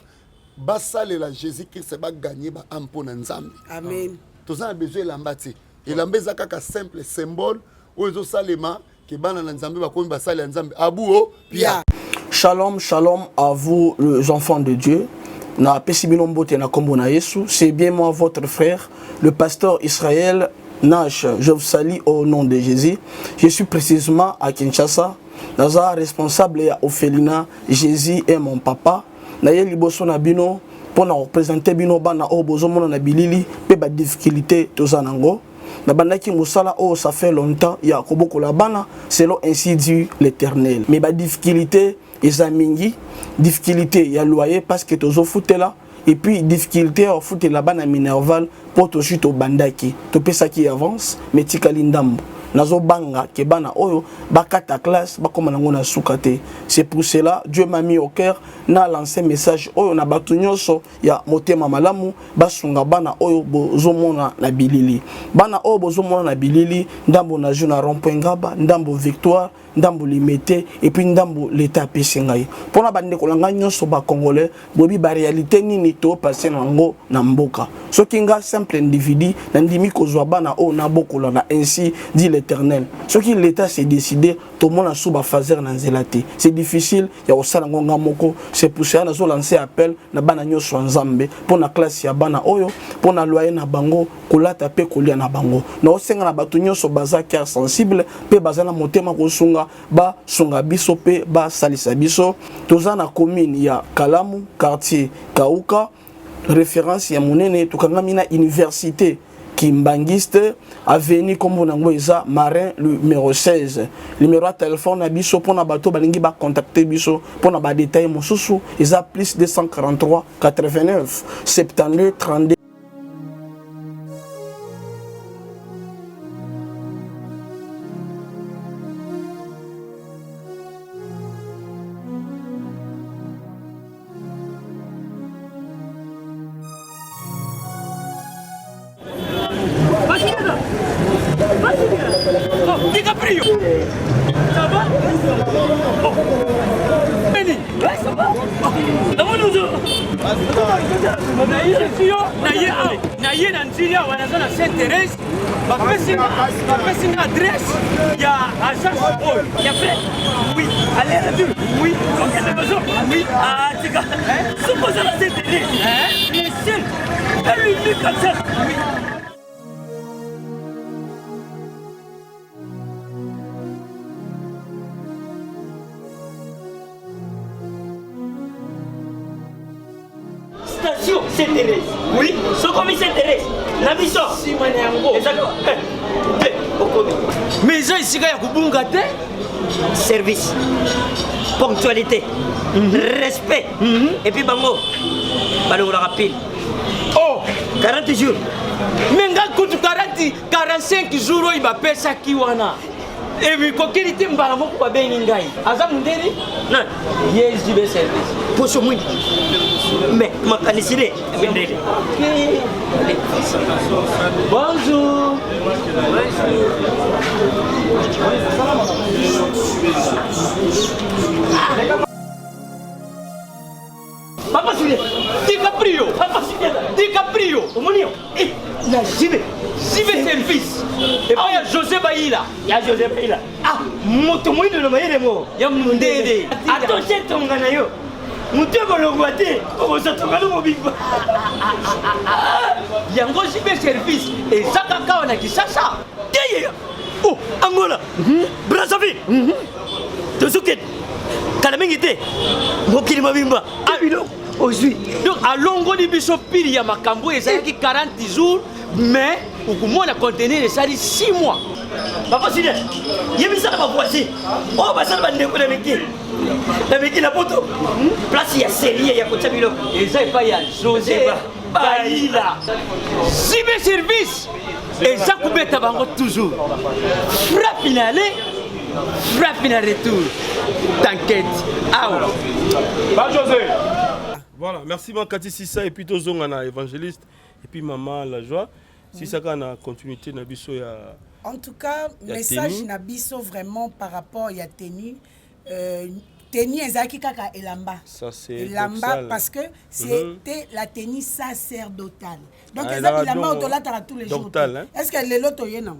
Basale la Jésus-Christ va gagner ba ampo na nzambe. Amen. Tous a besoin l'ambati. Et l'ambeza kaka simple symbole ou ezo salema ke bana na nzambe ba komi basale nzambe abuo pia. Shalom, shalom à vous les enfants de Dieu. Na pesibino mbote na kombo na Yesu, c'est bien moi votre frère, le pasteur Israël Nash. Je vous salue au nom de Jésus. Je suis précisément à Kinshasa. Naza responsable ya Ophelina, Jésus est mon papa. Na ye liboso na bino pour représenter bino bana o bozomona na bilili pe ba difficulté tozanango na bandaki musala o ça fait longtemps ya koboko la bana selon ainsi dit l'Éternel mais ba difficulté ezamingi difficulté ya loyer parce que tozo futela et puis difficulté au futela bana minerval pour to chute au bandaki to pesa qui avance mais tikali ndambo nazo banga ke bana oyo bakata classe bakoma nango na sukate. C'est pour cela Dieu m'a mis au cœur na lancé message oyo na batu nyonso ya motema malamu basunga bana oyo bozomona na bilili bana oyo bozomona na bilili ndambo na juna rond-point Ngaba ndambo Victoire ndambo Limete et puis ndambo l'état pesingai pona bande kolanga nyonso ba congolais bobi ba réalité nini to passer nango na mboka soki nga simple individu na ndimi kozwa bana oyo na bokola na ainsi dit l'Éternel soki l'état s'est décidé tout le monde a sous ba fazer na nzelate c'est difficile ya osala ngonga moko. C'est pour ça nazo lancer appel na bana nyonso nzambe pona classe ya bana oyo pona loyer na bango kolata pe kolia na bango na osenga na batu nyonso baza cœur sensible pe baza na motema kosunga ba sunga biso pe ba salisa biso toza na commune ya Kalamu quartier Kauka référence ya monene tukangami na université Kimbangiste avenue comme on eza Marin numéro 16 numéro de téléphone na biso pona bato balingi ba contacter biso pona ba détail mosusu eza plus 243 89 72 32. DiCaprio, ça va? Oh. Benny, ouais, ça va? naye na nzila wanaza na Saint-Thérèse bapesi nga adresse ya agence oyo ya fait oui allez la vue oui okende bezo oui tika sokoza na Saint-Thérèse bien sûr elle lui comme ça oui. Station Saint-Thérèse. Oui. Ce comme Saint-Thérèse. La mission. Si moi n'ai exactement. Mais ça ici il y a kubunga te. Service. Ponctualité. Respect. Et puis bango. Balo la rapide. Oh, 40 jours. Mais nga kutu 45 jours il va payer ça qui wana. Et puis kokilité mbala moko ba bengi ngai. Aza mundeni? Non. Yes, du service. Pour ce monde. Mais ma canicide bonjour. Papa Julien, DiCaprio, Papa Julien, DiCaprio, Omonio, eh, la JB service. Et puis il y a José Baïla. Il y a José Baïla. Ah, moto moi de le maïle mo. Il y a Mundede. Attention ton ganayo. Mutu bolongwate, obosotonga no mobimba. Yango jibe service et zakaka wana kisasa. Teye. Oh, Angola. Brazzaville. Tozuket. Kalamengite. Mokili Mabimba. Ah, aujourd'hui. Donc, à longo de Bissopili, il y a Makambo, et ça y a 40 jours, mais au moins, on a contenu ça 6 mois. Papa Sudé, il y a mis ça dans ma voiture. Oh, bah ça va me décoller avec qui? Avec qui la photo? Place, il y a Série, il y a Kochabilo. Et ça, il y a José Baïla. Cyber service. Et ça, coupé tabango toujours. Frappe finale, frappe finale retour. T'inquiète. Ah ouais. Bah, José. Voilà, merci Makati Sissa et puis Tozongana évangéliste et puis maman la joie. Si ça a une continuité na biso ya. En tout cas, message na biso vraiment par rapport ya tenue. Tenue ezaki kaka elamba. Ça c'est elamba parce que c'était la tenue sacerdotale. Donc ezaki elamba otola tara tous les jours. Est-ce que les loto yena?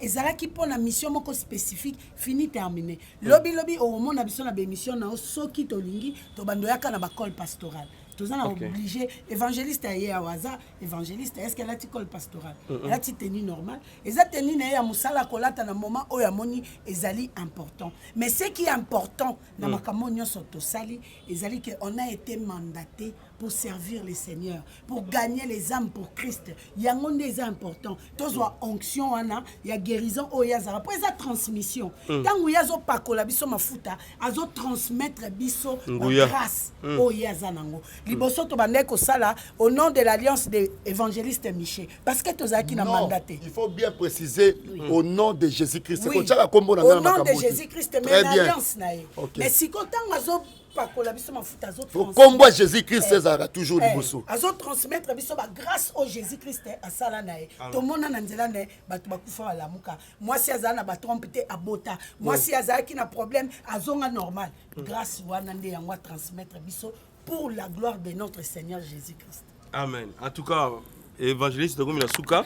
Ezalaki pour la mission moko spécifique fini terminé. Lobby au moment na biso na bémission na soki tolingi to bandoyaka na bakol pastoral. Tous on a obligé évangéliste à Waza évangéliste est-ce qu'elle a ti col pastoral elle a ti tenue normale et ça tenue na ya musala kolata na moment oya moni ezali important mais ce qui est important na makambo nyonso to sali ezali que on a été mandaté pour servir le Seigneur pour gagner les âmes pour Christ yango nde important tozwa onction wana ya guérison oya zara pour esa transmission tangu yazo pakola biso mafuta azo transmettre biso la grâce oya zanango liboso to bande ko sala au nom de l'alliance des évangélistes Miché parce que tozaki na mandaté. Il faut bien préciser au nom de Jésus-Christ. Oui. Au nom de Jésus-Christ mais l'alliance na ye. Mais si kontango azo pakola biso mafuta azo transmettre. Combat Jésus-Christ César toujours liboso. Azo transmettre biso ba grâce au Jésus-Christ à sala na ye. To mona na nzela na batu bakufa la muka. Moi si azana ba tromper abota. Moi si azaki na problème azonga normal. Grâce wana nde yango transmettre biso pour la gloire de notre Seigneur Jésus-Christ. Amen. En tout cas, évangéliste de Gomina Souka,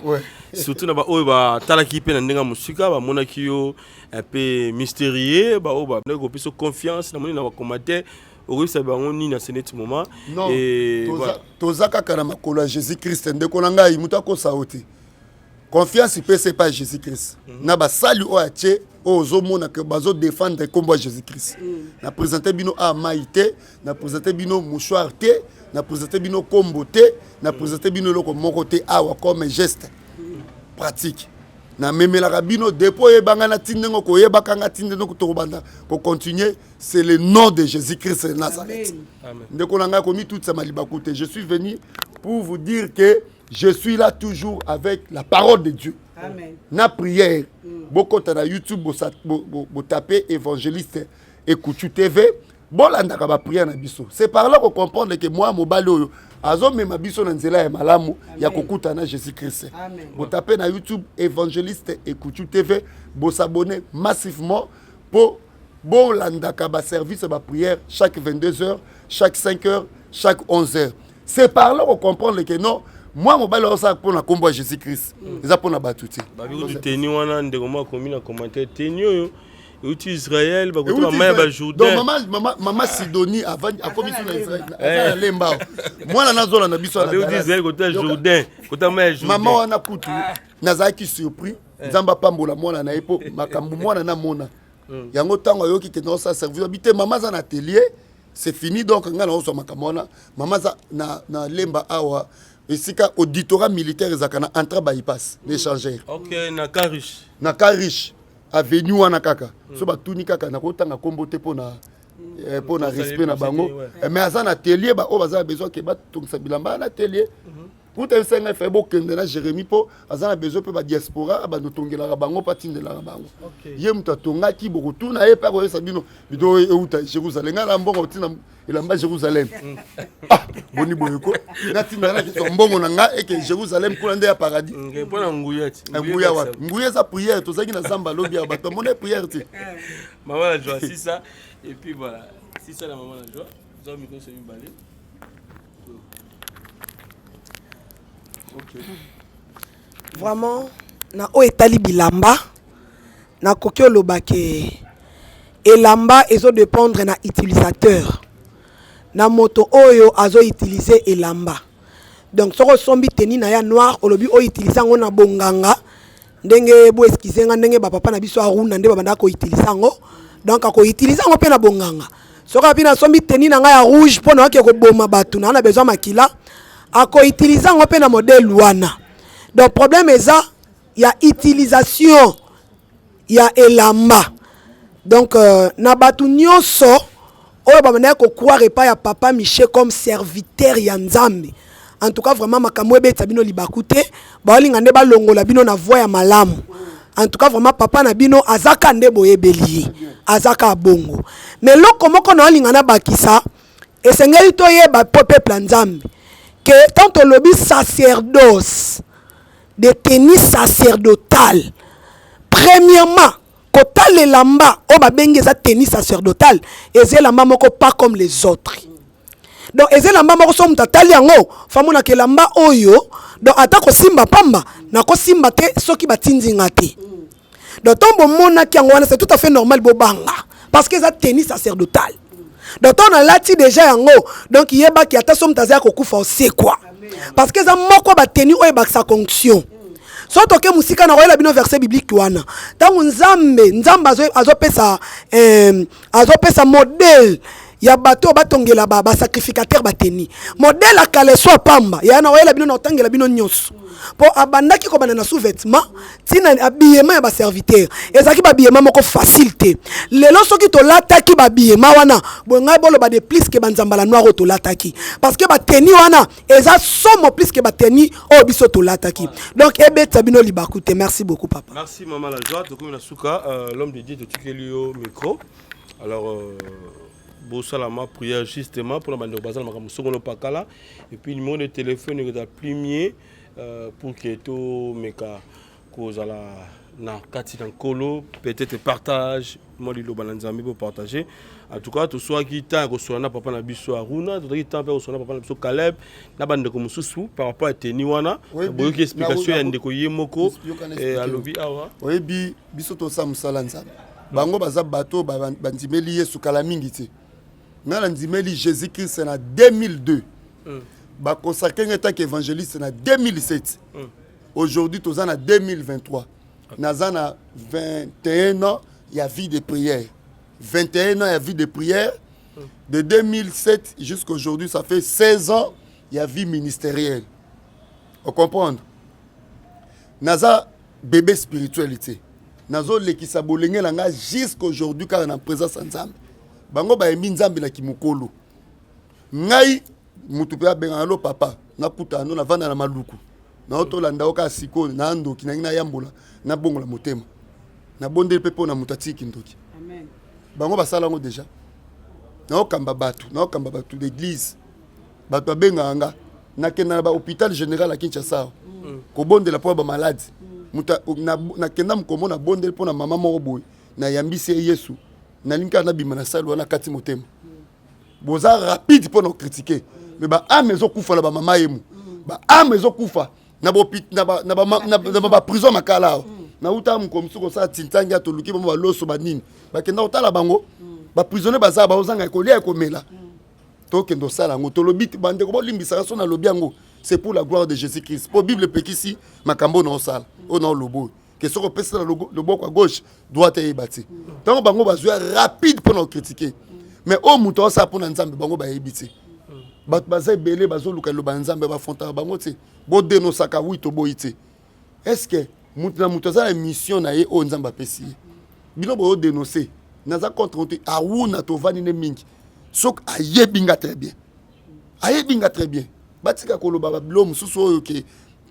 surtout na ba oba talaki pe na ndenga musika ba monaki yo un peu mystérieux, ba oba nego piso confiance na moni na ba commentaire, ouri sa ba ngoni na senet moment et tozaka kana makolo Jésus-Christ ndeko na ngai mutako saoti. Confiance peut c'est pas Jésus-Christ. Na ba sali o atie ozo mona que bazo défendre combat Jésus-Christ. Na présenter bino a maïté, na présenter bino mouchoir té, na présenter bino combo té, na présenter bino loko moko té awa comme geste pratique. Na memela rabino depo e banga na tindengo ko yeba kanga tindengo to banda pour continuer, c'est le nom de Jésus-Christ de Nazareth. Amen. Ndeko nanga komi toute sa malibakute. Je suis venu pour vous dire que je suis là toujours avec la parole de Dieu. Amen. Na prière. Beaucoup de YouTube, vous tapez évangéliste Écoute TV. Bon, là, on a prière na biso. C'est par là qu'on comprend que moi, mon balo, azo me ma biso na nzela ya malamu ya kokuta na Jésus-Christ. Vous tapez na YouTube évangéliste Écoute TV. Vous s'abonnez massivement pour bon landaka ba service ba prière chaque 22h, chaque 5h, chaque 11h. C'est par là qu'on comprend que non. Moi, mon balo ça pour la combat Jésus-Christ. Ça pour la batouti. Ba bi du teni wana ndeko ma komi na commentaire teni yo uti Israël ba ko mama ba Jourdain. Donc maman Sidonie avant a commis sur Israël. Lemba. Moi na zola na biso na. Ba uti Israël côté Jourdain, côté ma Jourdain. Maman wana kutu nazaki surpris. Nzamba pambola mwana na epo makambu mwana na mona. Yango tango yoki ke no sa servir bité maman za na atelier, c'est fini donc ngana oso makamona. Maman za na lemba awa. Esika auditorat militaire ezakana entra bypass l'échangeur. OK, na Karish. Na Karish avenue wana kaka. So ba tuni kaka na kotanga kombo te pona respect na bango. Mais azana atelier ba o baza besoin ke ba tongisa bilamba na atelier. Pour te senga fait bokende na Jérémie po azana besoin pe ba diaspora ba notongela bango patindela bango. Ye mutatonga ki bokutu na ye pa ko sabino bido euta Jérusalem ngala mbongo tina ilamba Jérusalem. Ah, boni boyeko. Natina na ki mbongo na nga et que Jérusalem ko ndé ya paradis. Ngepona nguyati. Nguya wa. Nguya za prière to zaki na zamba lobi ya bato mona prière ti. Maman la joie si ça et puis voilà, si ça la maman la joie. Vous avez micro sur une balai. Okay. Vraiment na o etali bilamba na koki oloba ke elamba ezo dépendre na utilisateur na moto oyo azo utiliser elamba donc soko sombi teni na ya noir olobi o utiliser ngo na bonganga ndenge bo excuse nga ndenge ba papa na biso aruna nde babanda ko utiliser ngo donc ako utiliser ngo pe na bonganga soka pina sombi tenue na nga ya rouge pona wake ko boma batu na besoin makila ako utiliser ngo pe na modèle wana donc problème eza ya utilisation ya elamba donc na batu nyonso oyo babanda ko croire pas ya papa Michel comme serviteur ya Nzambe. En tout cas vraiment makambo ebeta bino libakute balinga nde balongola bino na voix ya malamu. En tout cas vraiment papa na bino azaka nde boyebeli azaka bongo mais loko moko na linga na bakisa esengeli to yeba peuple Nzambe que tant on lobby sacerdoce de tenue sacerdotale premièrement kotale lamba o babenge za tenue sacerdotale eze lamba moko pas comme les autres. Donc eze lamba moko so mutatali yango famona ke lamba oyo donc atako simba pamba na ko simba te soki batinzinga te. Donc tombo mona ki yango wana c'est tout à fait normal bobanga parce que za tenue sacerdotale. Donc on a lati déjà yango donc yeba ki ata so mutaza ko kufa c'est quoi parce que za moko ba tenue oyo ba sa fonction. So toke musika na royela bino verset biblique wana tango nzambe azopesa modèle ya bato batongela ba sacrificateur bateni modèle akale so pamba ya na royela bino na otangela bino nyonso po abandaki ko banana sous-vêtement tina habillement ya ba serviteur ezaki ba habillement moko facilité lelo soki to lataki ba habillement wana bonga bolo ba de plus que banzambala noir to lataki parce que ba teni wana eza somo plus que ba teni o biso to lataki donc ebeta bino libakute. Merci beaucoup papa. Merci maman la joie to komina suka l'homme de Dieu de Tukelio micro. Alors Bossalama prière justement pour la bande de Bazal Makamusongolo Pakala et puis numéro de téléphone est à plumier pour que tout meka cause la na kati dans colo peut-être partage moi lilo balanzami pour partager en tout cas tout soit qui t'a reçu na papa na biso Aruna tout qui t'a reçu na papa na biso Caleb na bande ko mususu par rapport à Teniwana boyo ki explication ya ndeko yemoko et alobi awa oui biso to sa musala nzambe bango baza bato bandimeli Yesu kala mingi te na ndimeli Jésus-Christ en 2002 ba consacré en tant qu'évangéliste en 2007 aujourd'hui tous en 2023 nazana 21 ans il y a vie de prière 21 ans il y a vie de prière de 2007 jusqu'à aujourd'hui ça fait 16 ans il y a vie ministérielle on comprend naza bébé spiritualité nazo lekisa bolenge langa jusqu'à aujourd'hui car en présence nzambe bango ba emi nzambe na kimokolo ngai mutu pe abenga lo papa nakuta no na vanda na maluku na otolanda oka siko na ndoki na yambola na bongo la motema na bondeli pe pona mutatiki ndoki amen bango basala ngo déjà na okamba batu l'église batu abenga nga na kenda ba hôpital général à Kinshasa ko bondela po ba malade muta na kenda mkomo na bondeli pona mama moko boy na yambisi Yesu na linka na bima na salwa na kati motema boza rapide pour nous critiquer mais ba amezo kufa la ba mama yemu ba amezo kufa na ba prison makala na uta mkomsu ko sa tintanga to luki ba loso ba nini ba kenda otala bango ba prisonnier baza ba ozanga ko lia ko mela to kendo sala ngo to lobiti bande ko limbisa so na lobiango c'est pour la gloire de Jésus-Christ pour Bible pekisi makambo na osala o na lobo que ce qu'on peut faire le bord à gauche doit être bâti donc bango bazwa rapide pour nous critiquer mais au mouton ça pour nzambe bango ba ebiti bat bazay belé bazo luka lo banzambe ba fonta bango ti bo dénosaka wito boité est-ce que mouton ça la mission na ye o nzamba pesi bino bo dénoncer naza contre a wuna to vanine mingi sok ayebinga très bien batika ko lo ba bilo mususu oyo ke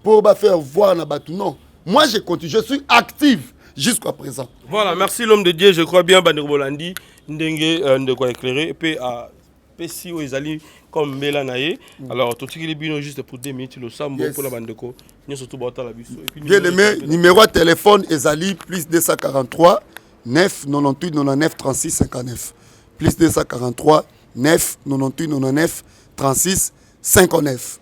pour ba faire voir na batu non. Moi, je continue, je suis active jusqu'à présent. Voilà, merci l'homme de Dieu, je crois bien, Bandeko Bolandi, Ndenge, de quoi éclairer, et puis à Pessi, où ils allaient comme Mélanaye. Alors, tout ce qui est bien juste pour 2 minutes, le sambo pour la Bandeko, nous sommes tous à la biso. Bien aimé, numéro de téléphone, Ezali, plus 243 9 98 99 36 59. Plus 243 9 98 99 36 59.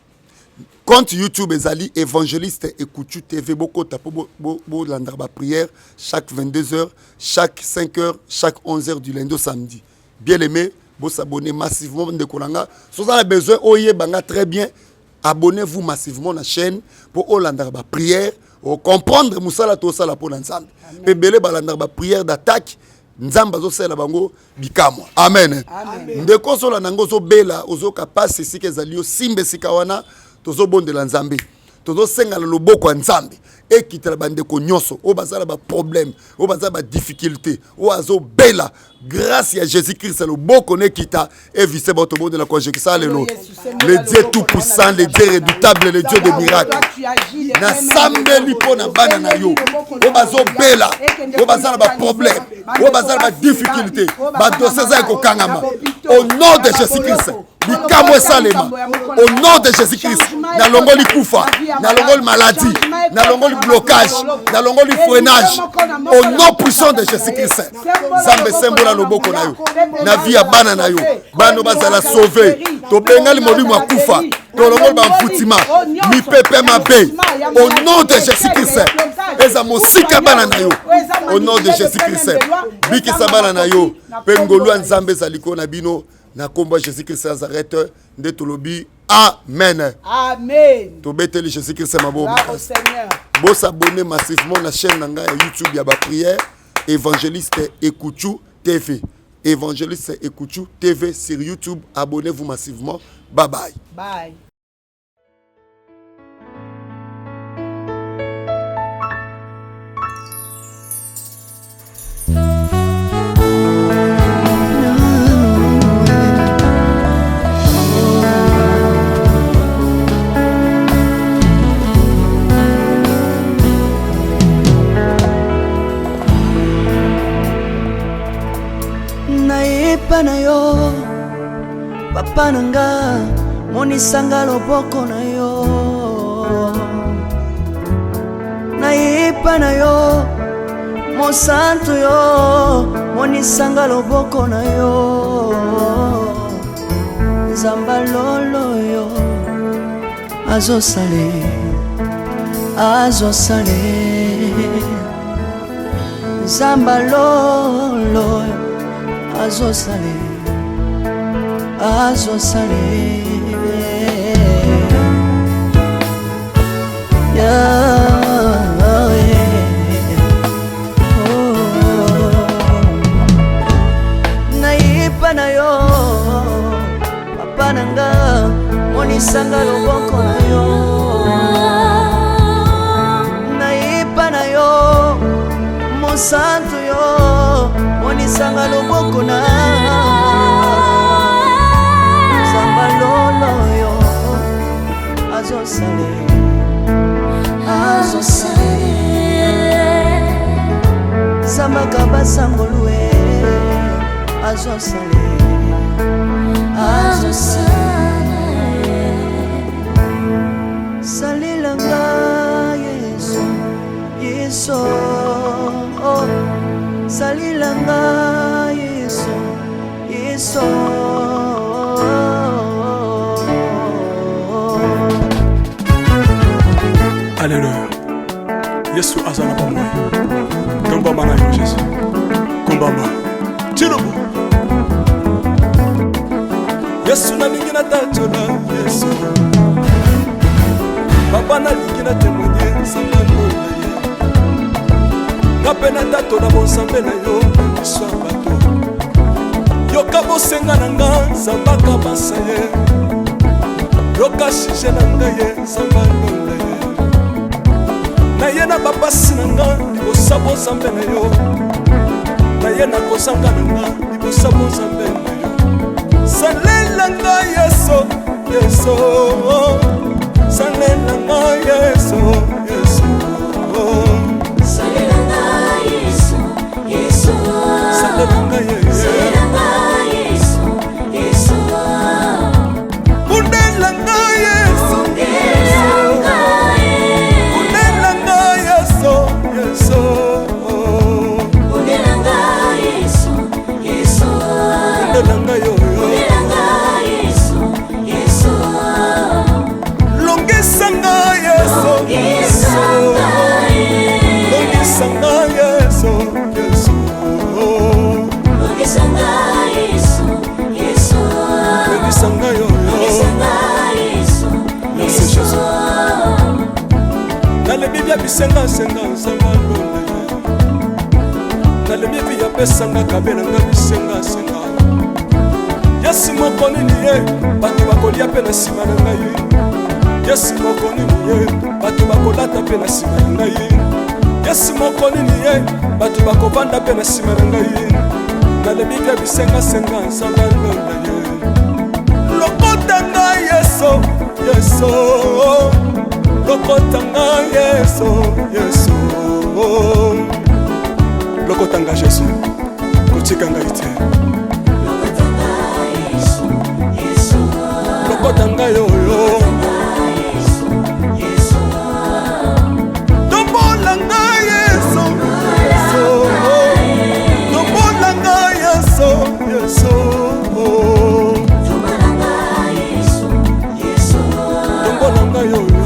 Compte YouTube Ezali évangéliste Écoutu TV beaucoup tapo bo landaba prière chaque 22h, chaque 5h, chaque 11h du lundi au samedi. Bien aimé, vous s'abonnez massivement de Kolanga. Si vous avez besoin oye banga très bien, abonnez-vous massivement à la chaîne pour landaba prière, o comprendre musala to sala pona nzambe pe belé balanda ba prière d'attaque nzamba zo sala bango bikamwa amen ndeko sola nango zo bela ozo kapase sike zalio simbe sikawana tozo bondela nzambe tozo senga la loboko ya nzambe ekitela bandeko nyonso o bazala ba problème o bazala ba difficulté o azo bela grâce à Jésus-Christ loboko nekita et vice boto bonde la conjection lelo le Dieu tout puissant le Dieu redoutable le Dieu de miracles na sambeli pona bana na yo o bazo bela o bazala ba problème o bazala ba difficulté ba dossier za ko kangama au nom de Jésus-Christ bikamwe salema au nom de Jésus-Christ na longoli kufa na longoli maladie na longoli blocage na longoli freinage au nom puissant de Jésus-Christ zambe sembola loboko na yo na vie ya bana na yo bano bazala sauver to bengali molimo akufa to longoli ba mfutima mi pepe mabe au nom de Jésus-Christ eza mosika bana na yo au nom de Jésus-Christ bikisa bana na yo pengolu nzambe zaliko na bino na komba Jésus-Christ Nazareth nde tolobi amen amen to beteli Jésus-Christ mabo bo s'abonner massivement na chaîne nanga ya YouTube ya ba prière évangéliste Ekuchu TV évangéliste Ekuchu TV sur YouTube abonnez-vous massivement bye bye bye. Na yo papa nanga monisanga loboko na yo naipa na yo mosantu yo monisanga loboko na yo nzamba lolo yo azosale nzamba lolo azosale naipa na yo papa nanga monisanga loboko na yo naipa na yo mosantu yo monisanga loboko na nzamba lolo yo azosale zambaka basangolue azosale salilanga yesu salilanga yesu Alléluia. Yesu azana pa moi. Komba mana yo Jésus. Komba ma. Tirobo. Yesu na lingina tatola Yesu. Papa na lingina témoigner sangano na ye. Ngapena tatola bonsambe na yo so bato. Yoka bosenga nanga zambaka basaye. Yoka shije nanga ye sangano na ye. Na ye na babasi nanga bosabo zambe na yo. Na ye na kosanga nanga bosabo zambe na yo. Salela nga Yesu Yesu. Salela nga Yesu Yesu. Salela nga Yesu Yesu. Salela nga Yesu Yesu. Undela nga Yesu Yesu bisenga senga nzamba londa nalembi vi yapesanga kabelanga bisenga senga yesi moko nini ye bato bakolia mpe na nsima na ngai yesi moko nini ye bato bakolata mpe na nsima na ngai yesi moko nini ye bato bakovanda mpe na nsima na ngai nalembi vi bisenga senga nzamba londa ye lokota ngai yeso yeso lokota ngai yeso yeso lokota ngai Jésus kotika ngai te lokota ngai oyo tombola ngai yeso tombola ngai yeso yeso tombola ngai oyo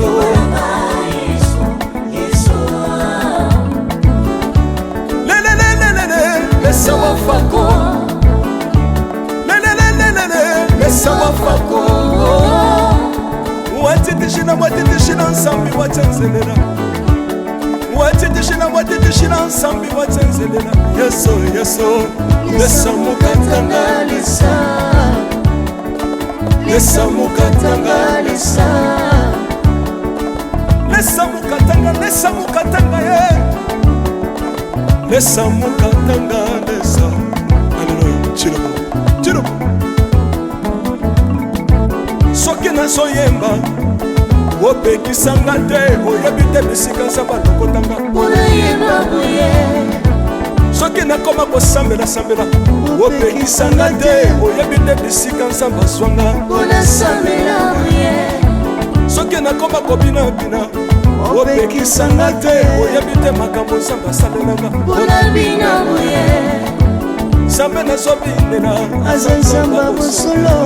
Mesa wafako Mesa wafako Watitishina nsambi watenzelela Watitishina nsambi watenzelela Yeso yeso Mesa mukatanga lisa Mesa mukatanga lisa Mesa mukatanga ye Lesa mukatanga lesa Hallelujah Chilobo Chilobo Soki nazoyemba opekisanga te oyebi te bisika nzambe alokotanga unayemba boye soki nakoma kosambela opekisanga te oyebi te bisika nzambe azwanga unasambela boye soki nakoma kobina opekisanga te oyebi te makambo nzambe asalelanga unabina boye nzambe nazobinela aza nzambe bosolo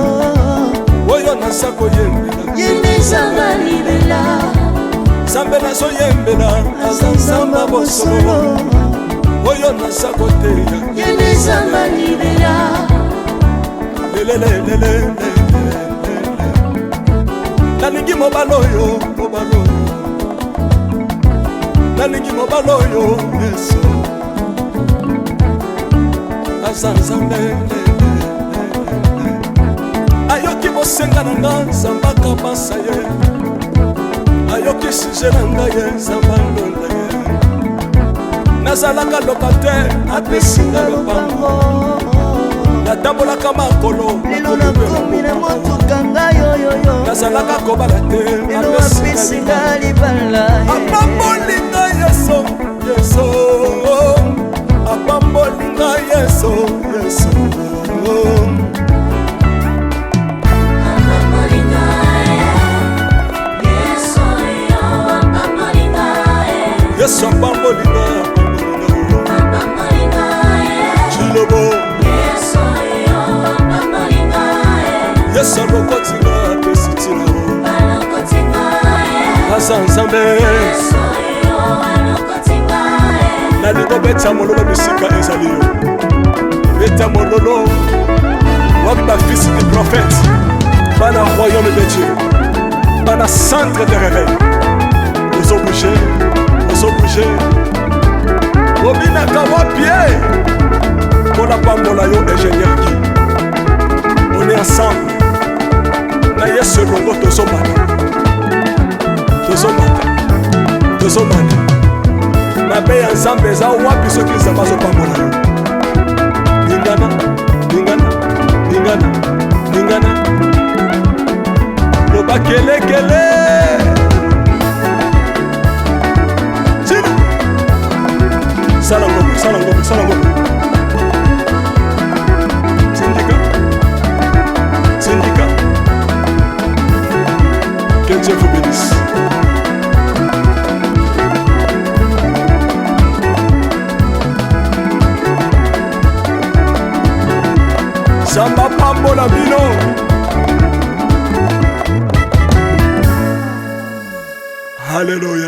oyo naza koyembela yende nzambe libela nzambe nazoyembela aza nzambe bosolo oyo naza koteya yende nzambe libela lelelelelele nalingi mobala oyo nalingi mobala oyo yesu aza nzambe ayoki bosenga na nga nzambe akabasa ye ayoki suje na ngai ye nzambe alonda ye nazalaka lokatere apesinga lopango natambolaka makolo lelo nakomi na motuka ngai oyoyo nazalaka kobala te lelo apesinga libala apamboli ngai yeso yeso apamboli ngai yeso yeso Yesu apambolinga Chilobo Yesu alokotinga pesitila Asa nzambe nalingo beta mololo bisika ezali yo beta mololo wapi bafisi des prophètes bana royaume de Dieu bana centre de réveil ozo bouger obinaka wapie mpona pambola yo ingénieur ki on est ensemble na yesu elongo tozomanda mabe ya nzambe eza wapi soki nzambe azopambola yo lingana loba kelekele Sala ngombe Syndicat que Dieu vous bénisse Samba pambola bino Alléluia